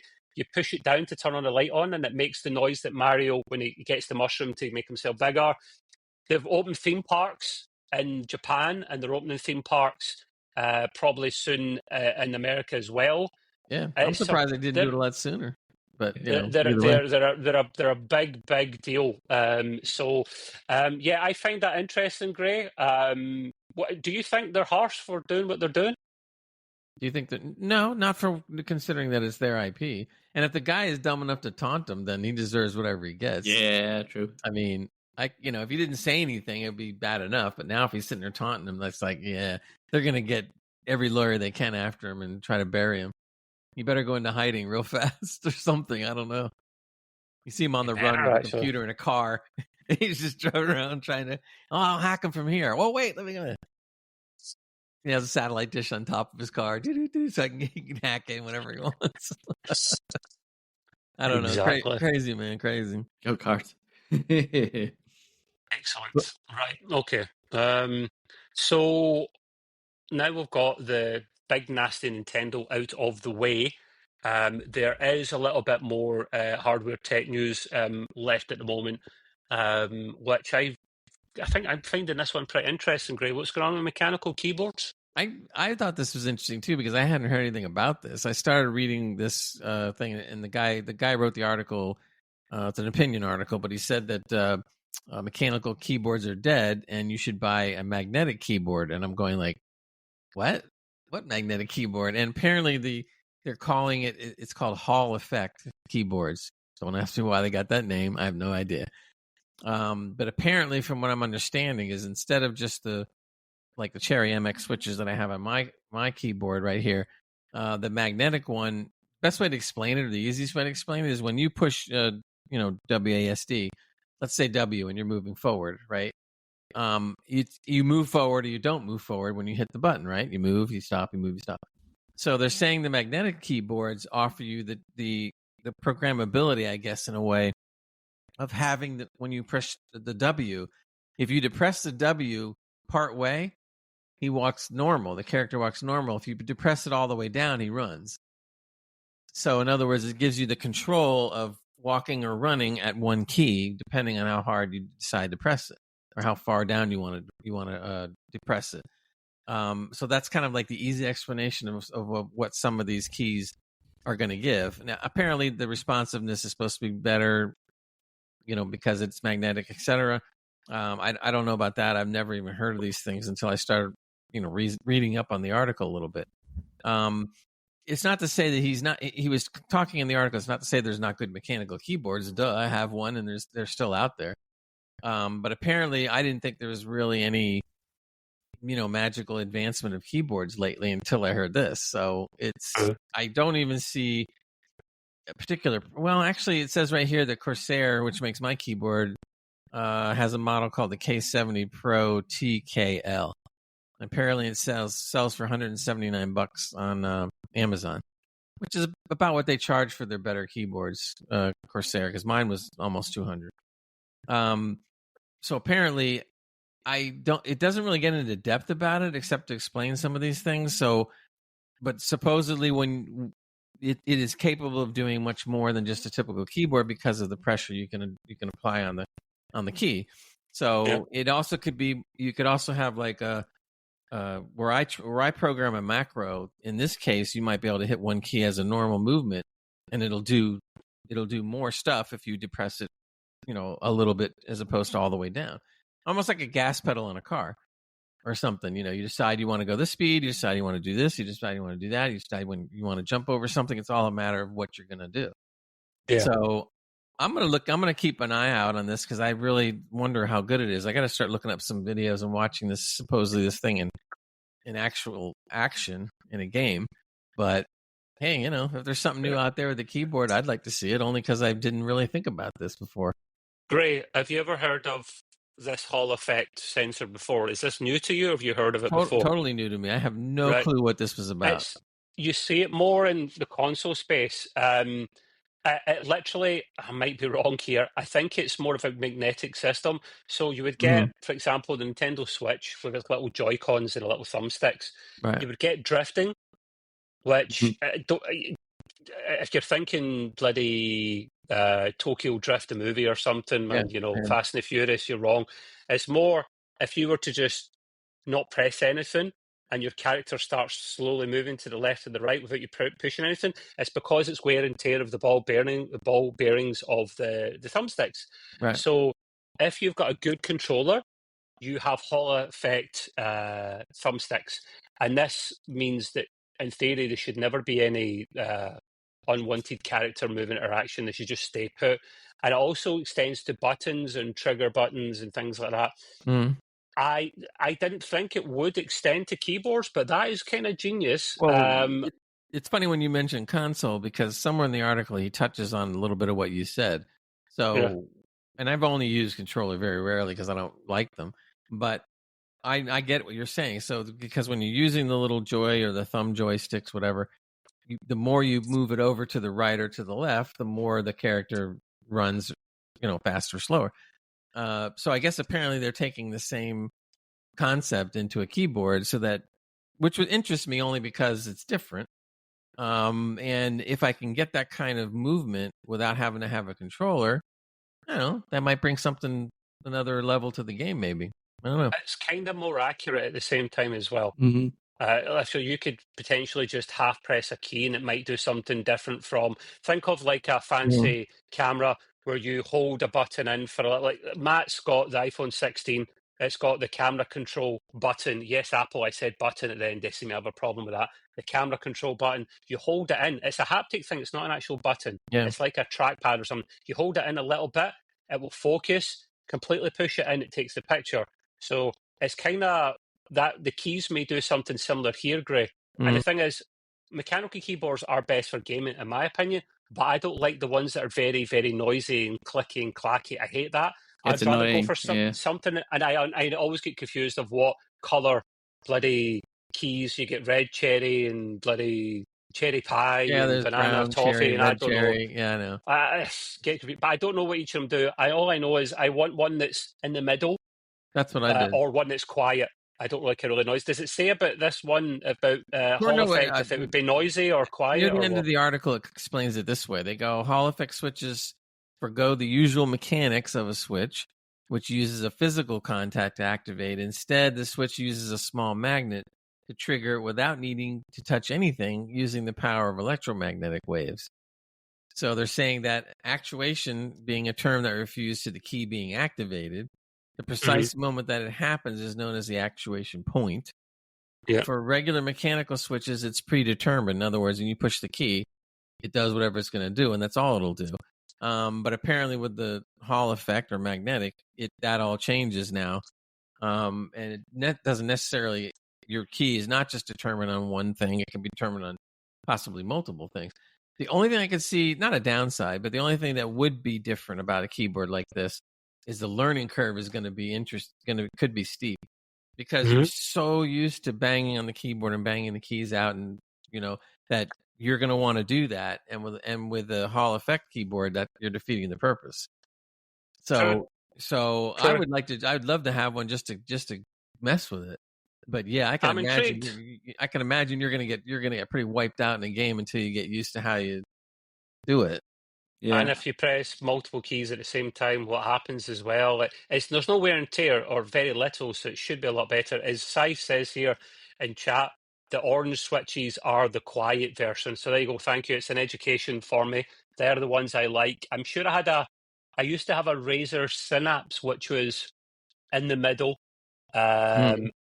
push it down to turn on the light on, and it makes the noise that Mario when he gets the mushroom to make himself bigger. They've opened theme parks in Japan, and they're opening theme parks probably soon in America as well. Yeah, I'm surprised they didn't do it a lot sooner. But you know, they're a big deal. Yeah, I find that interesting, Gray. What do you think they're harsh for doing what they're doing? Do you think that? No, not for considering that it's their IP. And if the guy is dumb enough to taunt them, then he deserves whatever he gets. Yeah, true. I mean, if he didn't say anything, it'd be bad enough. But now if he's sitting there taunting them, that's like, yeah, they're gonna get every lawyer they can after him and try to bury him. You better go into hiding real fast or something. I don't know. You see him on the run with a computer in a car. He's just driving around trying to, I'll hack him from here. Well, wait, let me go. He has a satellite dish on top of his car, so he can hack in whenever he wants. I don't know. Crazy, man. Crazy. Go kart. Excellent. Right. Okay. So now we've got the big nasty Nintendo out of the way. There is a little bit more hardware tech news left at the moment, which I think I'm finding this one pretty interesting, Gray. What's going on with mechanical keyboards? I thought this was interesting too because I hadn't heard anything about this. I started reading this thing, and the guy wrote the article. It's an opinion article, but he said that mechanical keyboards are dead, and you should buy a magnetic keyboard. And I'm going like, what? What magnetic keyboard? And apparently they're calling it's called Hall effect keyboards. Don't ask me why they got that name. I have no idea. But apparently, from what I'm understanding, is instead of just the Cherry MX switches that I have on my keyboard right here, the magnetic one. Best way to explain it, or the easiest way to explain it, is when you push, WASD. Let's say W, and you're moving forward, right? You move forward or you don't move forward when you hit the button, right? You move, you stop, you move, you stop. So they're saying the magnetic keyboards offer you the programmability, I guess, in a way, of having when you press the W, if you depress the W part way, he walks normal. The character walks normal. If you depress it all the way down, he runs. So in other words, it gives you the control of walking or running at one key, depending on how hard you decide to press it, or how far down you want to depress it. So that's kind of like the easy explanation of what some of these keys are going to give. Now, apparently, the responsiveness is supposed to be better, because it's magnetic, etc. I don't know about that. I've never even heard of these things until I started, reading up on the article a little bit. It's not to say that he was talking in the article. It's not to say there's not good mechanical keyboards. Duh, I have one, and they're still out there. But apparently, I didn't think there was really any, magical advancement of keyboards lately until I heard this. So I don't even see a particular. Well, actually, it says right here that Corsair, which makes my keyboard, has a model called the K70 Pro TKL. Apparently, it sells for $179 on Amazon, which is about what they charge for their better keyboards, Corsair, because mine was almost $200. So apparently, it doesn't really get into depth about it except to explain some of these things. So, but supposedly when it is capable of doing much more than just a typical keyboard because of the pressure you can apply on the key. So It also could be, you could also have like a, where I program a macro. In this case, you might be able to hit one key as a normal movement, and it'll do more stuff if you depress it, a little bit as opposed to all the way down, almost like a gas pedal in a car. or something. You decide you want to go this speed, you decide you want to do this, you decide you want to do that, you decide when you want to jump over something. It's all a matter of what you're going to do. Yeah. So I'm going to keep an eye out on this because I really wonder how good it is. I got to start looking up some videos and watching supposedly this thing in actual action in a game. But hey, if there's something new out there with the keyboard, I'd like to see it, only because I didn't really think about this before. Great. Have you ever heard of this Hall effect sensor before? Is this new to you, or have you heard of it before? Totally new to me. I have no clue what this was about. You see it more in the console space. It literally, I might be wrong here, I think it's more of a magnetic system. So you would get, for example, the Nintendo Switch with its little Joy-Cons and little thumbsticks. Right. You would get drifting, which, if you're thinking bloody Tokyo Drift, the movie or something, Fast and the Furious, you're wrong. It's more, if you were to just not press anything, and your character starts slowly moving to the left and the right without you pushing anything, it's because it's wear and tear of the ball bearings of the thumbsticks. Right. So if you've got a good controller, you have Hall effect thumbsticks. And this means that, in theory, there should never be any unwanted character movement or action. They should just stay put. And it also extends to buttons and trigger buttons and things like that. I didn't think it would extend to keyboards, but that is kind of genius. Well, it's funny when you mention console, because somewhere in the article he touches on a little bit of what you said. So, and I've only used controller very rarely because I don't like them, but I get what you're saying. So, because when you're using the little joy or the thumb joysticks, whatever, the more you move it over to the right or to the left, the more the character runs, faster or slower. So I guess apparently they're taking the same concept into a keyboard, which would interest me only because it's different. And if I can get that kind of movement without having to have a controller, that might bring another level to the game, maybe. I don't know. It's kind of more accurate at the same time as well. So you could potentially just half press a key and it might do something different from, think of like a fancy camera where you hold a button in for like Matt's got the iPhone 16. It's got the camera control button. Yes, Apple, I said button at the end. They seem to have a problem with that. The camera control button, you hold it in. It's a haptic thing. It's not an actual button. Yeah. It's like a trackpad or something. You hold it in a little bit, it will focus, completely push it in, it takes the picture. So it's kind of that the keys may do something similar here, Gray. And the thing is, mechanical keyboards are best for gaming, in my opinion, but I don't like the ones that are very, very noisy and clicky and clacky. I hate that. It's I'd rather annoying. go for something, and I always get confused of what colour bloody keys you get. Red cherry and bloody cherry pie and banana brown, toffee, cherry, and I don't cherry. know. Yeah, I know. But I don't know what each of them do. All I know is I want one that's in the middle. That's what I did. Or one that's quiet. I don't like a really noise. Does it say about this one about Hall effect if it would be noisy or quiet? Near the end of the article, it explains it this way. They go, Hall effect switches forgo the usual mechanics of a switch, which uses a physical contact to activate. Instead, the switch uses a small magnet to trigger without needing to touch anything, using the power of electromagnetic waves. So they're saying that actuation being a term that refers to the key being activated. The precise moment that it happens is known as the actuation point. Yeah. For regular mechanical switches, it's predetermined. In other words, when you push the key, it does whatever it's going to do, and that's all it'll do. But apparently with the Hall effect or magnetic, that all changes now. And it doesn't necessarily, your key is not just determined on one thing. It can be determined on possibly multiple things. The only thing I could see, not a downside, but the only thing that would be different about a keyboard like this is the learning curve is going to be could be steep, because you're so used to banging on the keyboard and banging the keys out, and that you're going to want to do that, and with the Hall effect keyboard, that you're defeating the purpose. So I'd love to have one just to mess with it. But yeah, I can imagine you're going to get pretty wiped out in a game until you get used to how you do it. Yeah. And if you press multiple keys at the same time, what happens as well? There's no wear and tear, or very little, so it should be a lot better. As Scythe says here in chat, the orange switches are the quiet version. So there you go. Thank you. It's an education for me. They're the ones I like. I'm sure I used to have a Razer Synapse, which was in the middle.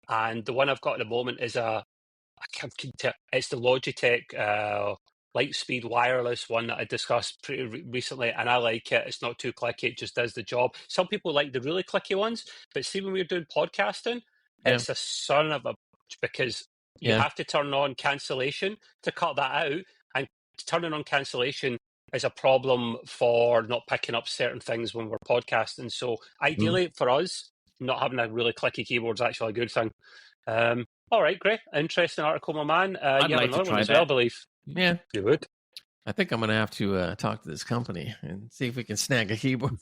and the one I've got at the moment is it's the Logitech Lightspeed wireless one that I discussed pretty recently, and I like it. It's not too clicky; it just does the job. Some people like the really clicky ones, but see, when we're doing podcasting, it's a son of a because you have to turn on cancellation to cut that out, and turning on cancellation is a problem for not picking up certain things when we're podcasting. So ideally for us, not having a really clicky keyboard is actually a good thing. All right, great. Interesting article, my man. I'd you have like to another try one as that. well, I believe. Yeah. You would? I think I'm going to have to talk to this company and see if we can snag a keyboard.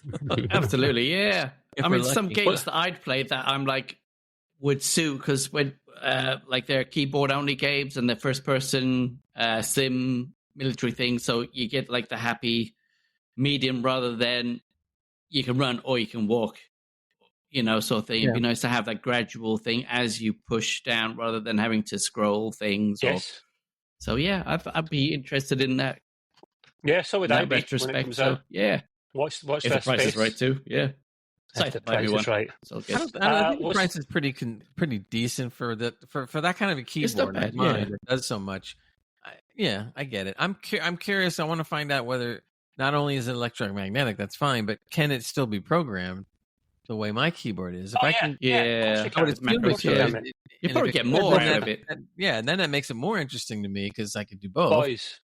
Absolutely, yeah. If I we're mean, some lucky. games that I'd played that I'm like would suit because when like they're keyboard only games and they're first person sim military things, so you get like the happy medium rather than you can run or you can walk, sort of thing. It'd be nice to have that gradual thing as you push down rather than having to scroll things. Yes. So yeah, I'd be interested in that. Yeah, so would I be when it retrospect. comes So out. yeah, Watch if this the price space. is right too. Yeah, If the price is right. So I think the price is pretty decent for that for that kind of a keyboard. bad, Mine that does so much. I get it. I'm curious. I want to find out whether not only is it electromagnetic, that's fine, but can it still be programmed the way my keyboard is? If I can, yeah. I would assume it could. You And probably if get could, more then out of it. and then that makes it more interesting to me because I could do both. Boys,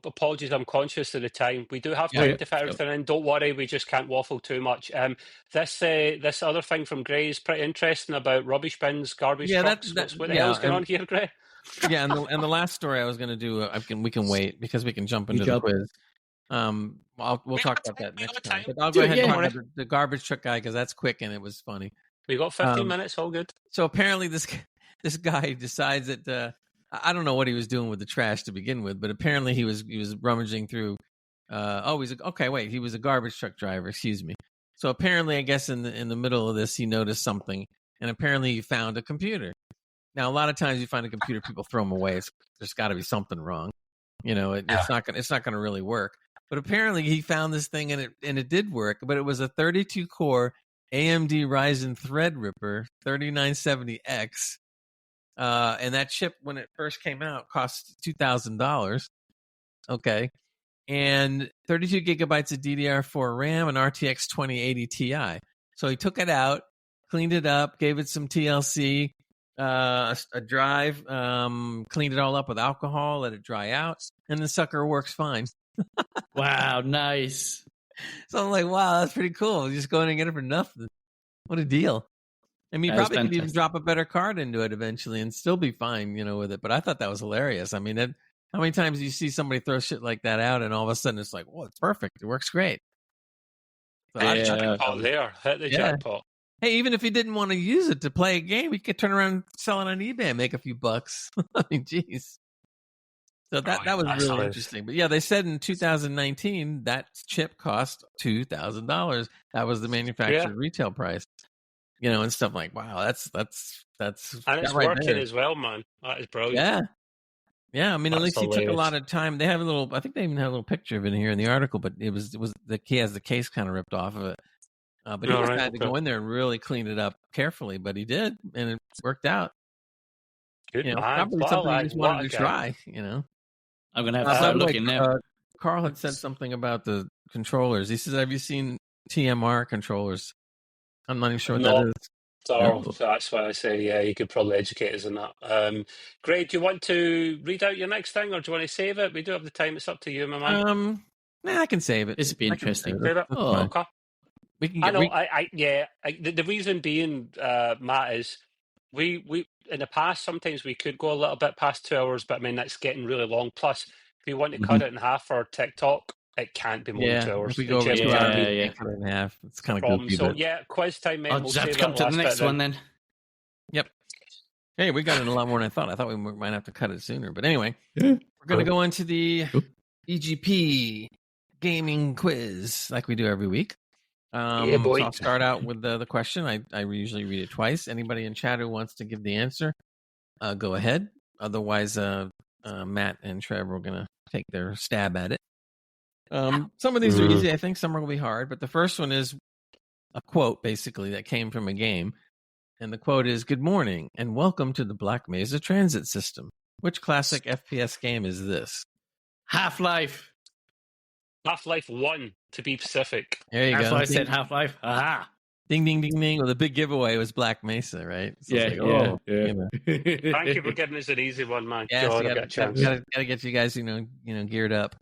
apologies, I'm conscious of the time. We do have time to fit everything in. Don't worry, we just can't waffle too much. This other thing from Gray is pretty interesting about rubbish bins, garbage trucks. What the hell's going on here, Gray? Yeah, and the last story I was going to do, we can wait because we can jump into the quiz. We'll talk about that next time. But I'll go ahead and talk about the garbage truck guy because that's quick and it was funny. We got 15 minutes, all good. So apparently this guy decides that I don't know what he was doing with the trash to begin with, but apparently he was rummaging through. He was a garbage truck driver. Excuse me. So apparently, I guess in the middle of this, he noticed something, and apparently he found a computer. Now, a lot of times you find a computer, people throw them away. There's got to be something wrong. It's not going to really work. But apparently, he found this thing, and it did work. But it was a 32-core AMD Ryzen Threadripper 3970X. And that chip, when it first came out, cost $2,000. Okay. And 32 gigabytes of DDR4 RAM and RTX 2080 Ti. So he took it out, cleaned it up, gave it some TLC, a drive, cleaned it all up with alcohol, let it dry out, and the sucker works fine. Wow, nice. So I'm like, wow, that's pretty cool. Just go in and get it for nothing. What a deal. I mean, probably could even drop a better card into it eventually and still be fine, with it. But I thought that was hilarious. I mean, how many times do you see somebody throw shit like that out and all of a sudden it's like, well, it's perfect. It works great. So jackpot there. Hit the jackpot. Hey, even if he didn't want to use it to play a game, he could turn around and sell it on eBay and make a few bucks. I mean, geez. So that was really interesting. But yeah, they said in 2019 that chip cost $2,000. That was the manufacturer retail price. And stuff like, wow, that's and it's right working there. as well, man. That is brilliant. Yeah. I mean, at least he took a lot of time. They have I think they even have a little picture of it in here in the article, but he has the case kind of ripped off of it. But he had to go in there and really clean it up carefarly. But he did, and it worked out. Good man. Probably something he just wanted to try. I'm gonna have to start looking now. Carl had said something about the controllers. He says, "Have you seen TMR controllers?" I'm not even sure what that is. So that's why I say, you could probably educate us on that. Gray, do you want to read out your next thing, or do you want to save it? We do have the time. It's up to you, my man. I can save it. This would be interesting. Okay. We can. The reason being, Matt, is we in the past sometimes we could go a little bit past 2 hours, but I mean that's getting really long. Plus, if we want to cut it in half for TikTok, it can't be more than 2 hours. If we go over 2 hours, cut it in half. It's kind of goofy. So quiz time, mate. I'll just have to come to the next one then. Yep. Hey, we got in a lot more than I thought. I thought we might have to cut it sooner, but anyway, we're going to go into the EGP Gaming Quiz like we do every week. So I'll start out with the question. I usually read it twice. Anybody in chat who wants to give the answer, go ahead. Otherwise, Matt and Trevor are going to take their stab at it. Some of these are easy, I think. Some are going to be hard. But the first one is a quote, basically, that came from a game. And the quote is, "Good morning and welcome to the Black Mesa Transit System. Which classic FPS game is this?" Half-Life. Half-Life 1, to be specific. There you That's go. why I Ding, said Half-Life. Aha. ding, ding, ding, ding. Well, the big giveaway was Black Mesa, right? So it's like, yeah. you know. Thank you for giving us an easy one, man. Yes, God, you I got a chance. gotta get you guys, geared up.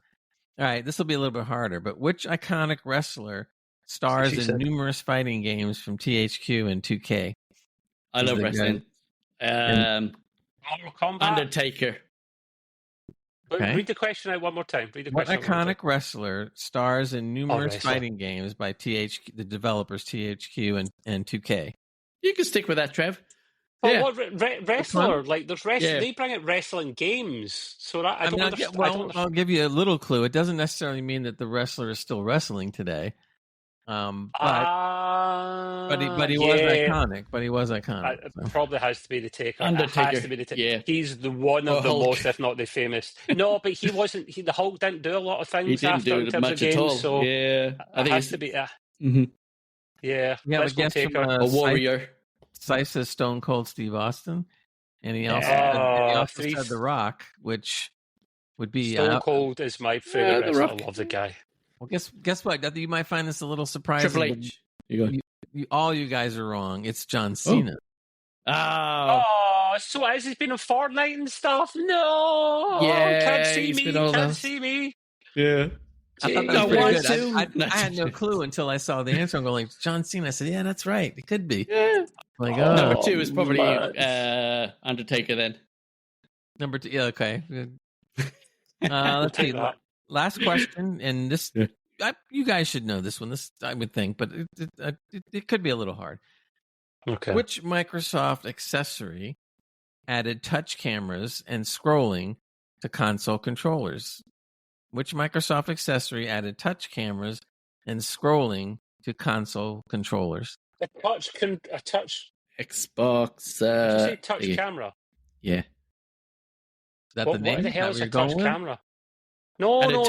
All right, this will be a little bit harder, but which iconic wrestler stars in numerous fighting games from THQ and 2K? I love wrestling. Mortal Kombat. Undertaker. Okay. Read the question out one more time. What iconic wrestler stars in numerous fighting games by THQ, the developers THQ and 2K? You can stick with that, Trev. But what wrestler? Like, there's wrestling. They bring out wrestling games, so that I don't understand. I'll give you a little clue. It doesn't necessarily mean that the wrestler is still wrestling today. But he was iconic. But he was iconic. It probably has to be the Taker. Undertaker. It has to be the Taker. Yeah. He's the one of the Hulk. most, if not the famous. No, but he wasn't. The Hulk didn't do a lot of things. He didn't do it much at all. So yeah, I think it has to be. mm-hmm. Yeah, let's go Taker. A warrior. Scythe says Stone Cold Steve Austin, and he also said The Rock, which would be Stone Cold is my favorite wrestler. I love the guy. Well, guess what? You might find this a little surprising. Triple H. All you guys are wrong. It's John Cena. So has he been in Fortnite and stuff? No. Yeah, can't see me. Yeah. I thought that was pretty good. I had no clue until I saw the answer. I'm going, like, John Cena. I said, yeah, that's right. It could be. Yeah. Like, number 2 is probably Undertaker then. Number 2. Yeah, okay. Let's see. Last question, and this you guys should know this one. This I would think, but it could be a little hard. Okay. Which Microsoft accessory added touch cameras and scrolling to console controllers? Which Microsoft accessory added touch cameras and scrolling to console controllers? A touch Xbox. Did you say touch camera? Yeah. Is that the name? What the hell is a touch with? camera? No. No,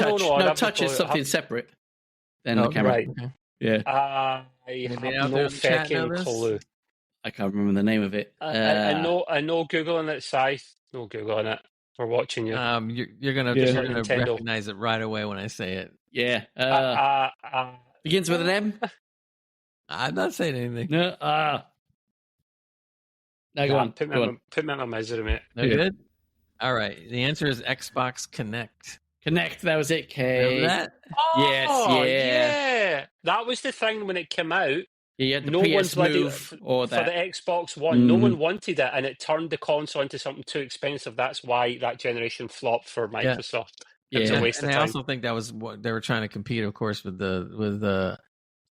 touch is something separate than the camera. Right. Okay. Yeah. I have no fucking clue. I can't remember the name of it. I know Googling it, Scythe. No Googling it. We're watching you. You're gonna recognize it right away when I say it. Yeah. Begins with an M. I'm not saying anything. No. Now go on. Put me on my misery, mate. No good. All right. The answer is Xbox Connect. That was it. Remember that? Yeah. That was the thing when it came out. Yeah, the no PS one Move or that. For the Xbox One, no one wanted it, and it turned the console into something too expensive. That's why that generation flopped for Microsoft. It was a waste of time. I also think that was what they were trying to compete, of course, with the the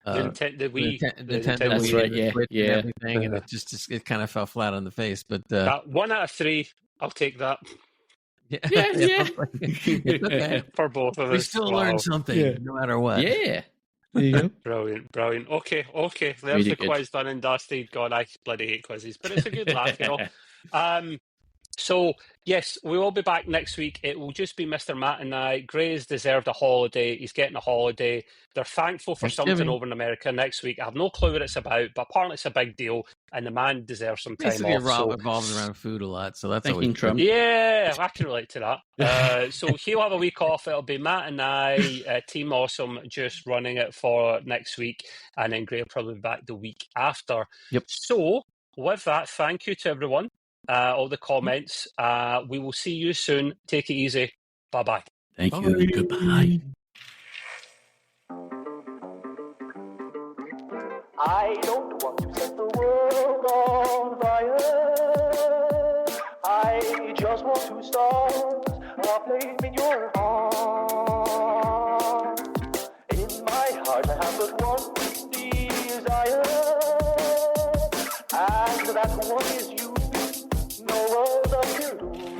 Wii. Nintendo That's Wii, right. and everything, and it kind of fell flat on the face. But 1 out of 3, I'll take that. Yeah. It's okay. For both of us. We still learn something, no matter what. Yeah. There you go. Brilliant. Okay. There's really the quiz done and dusted. God, I bloody hate quizzes, but it's a good laugh, So, yes, we will be back next week. It will just be Mr. Matt and I. Gray's deserved a holiday. He's getting a holiday. They're thankful for something over in America next week. I have no clue what it's about, but apparently it's a big deal, and the man deserves some time off. Rob revolves around food a lot, so that's always Trump. Yeah, I can relate to that. So he'll have a week off. It'll be Matt and I, Team Awesome, just running it for next week, and then Gray will probably be back the week after. Yep. So, with that, thank you to everyone. All the comments. We will see you soon. Take it easy. Bye-bye. Thank you. Goodbye. I don't want to set the world on fire. I just want to start a flame in your heart. In my heart I have but one desire, and that one is you. No other will do.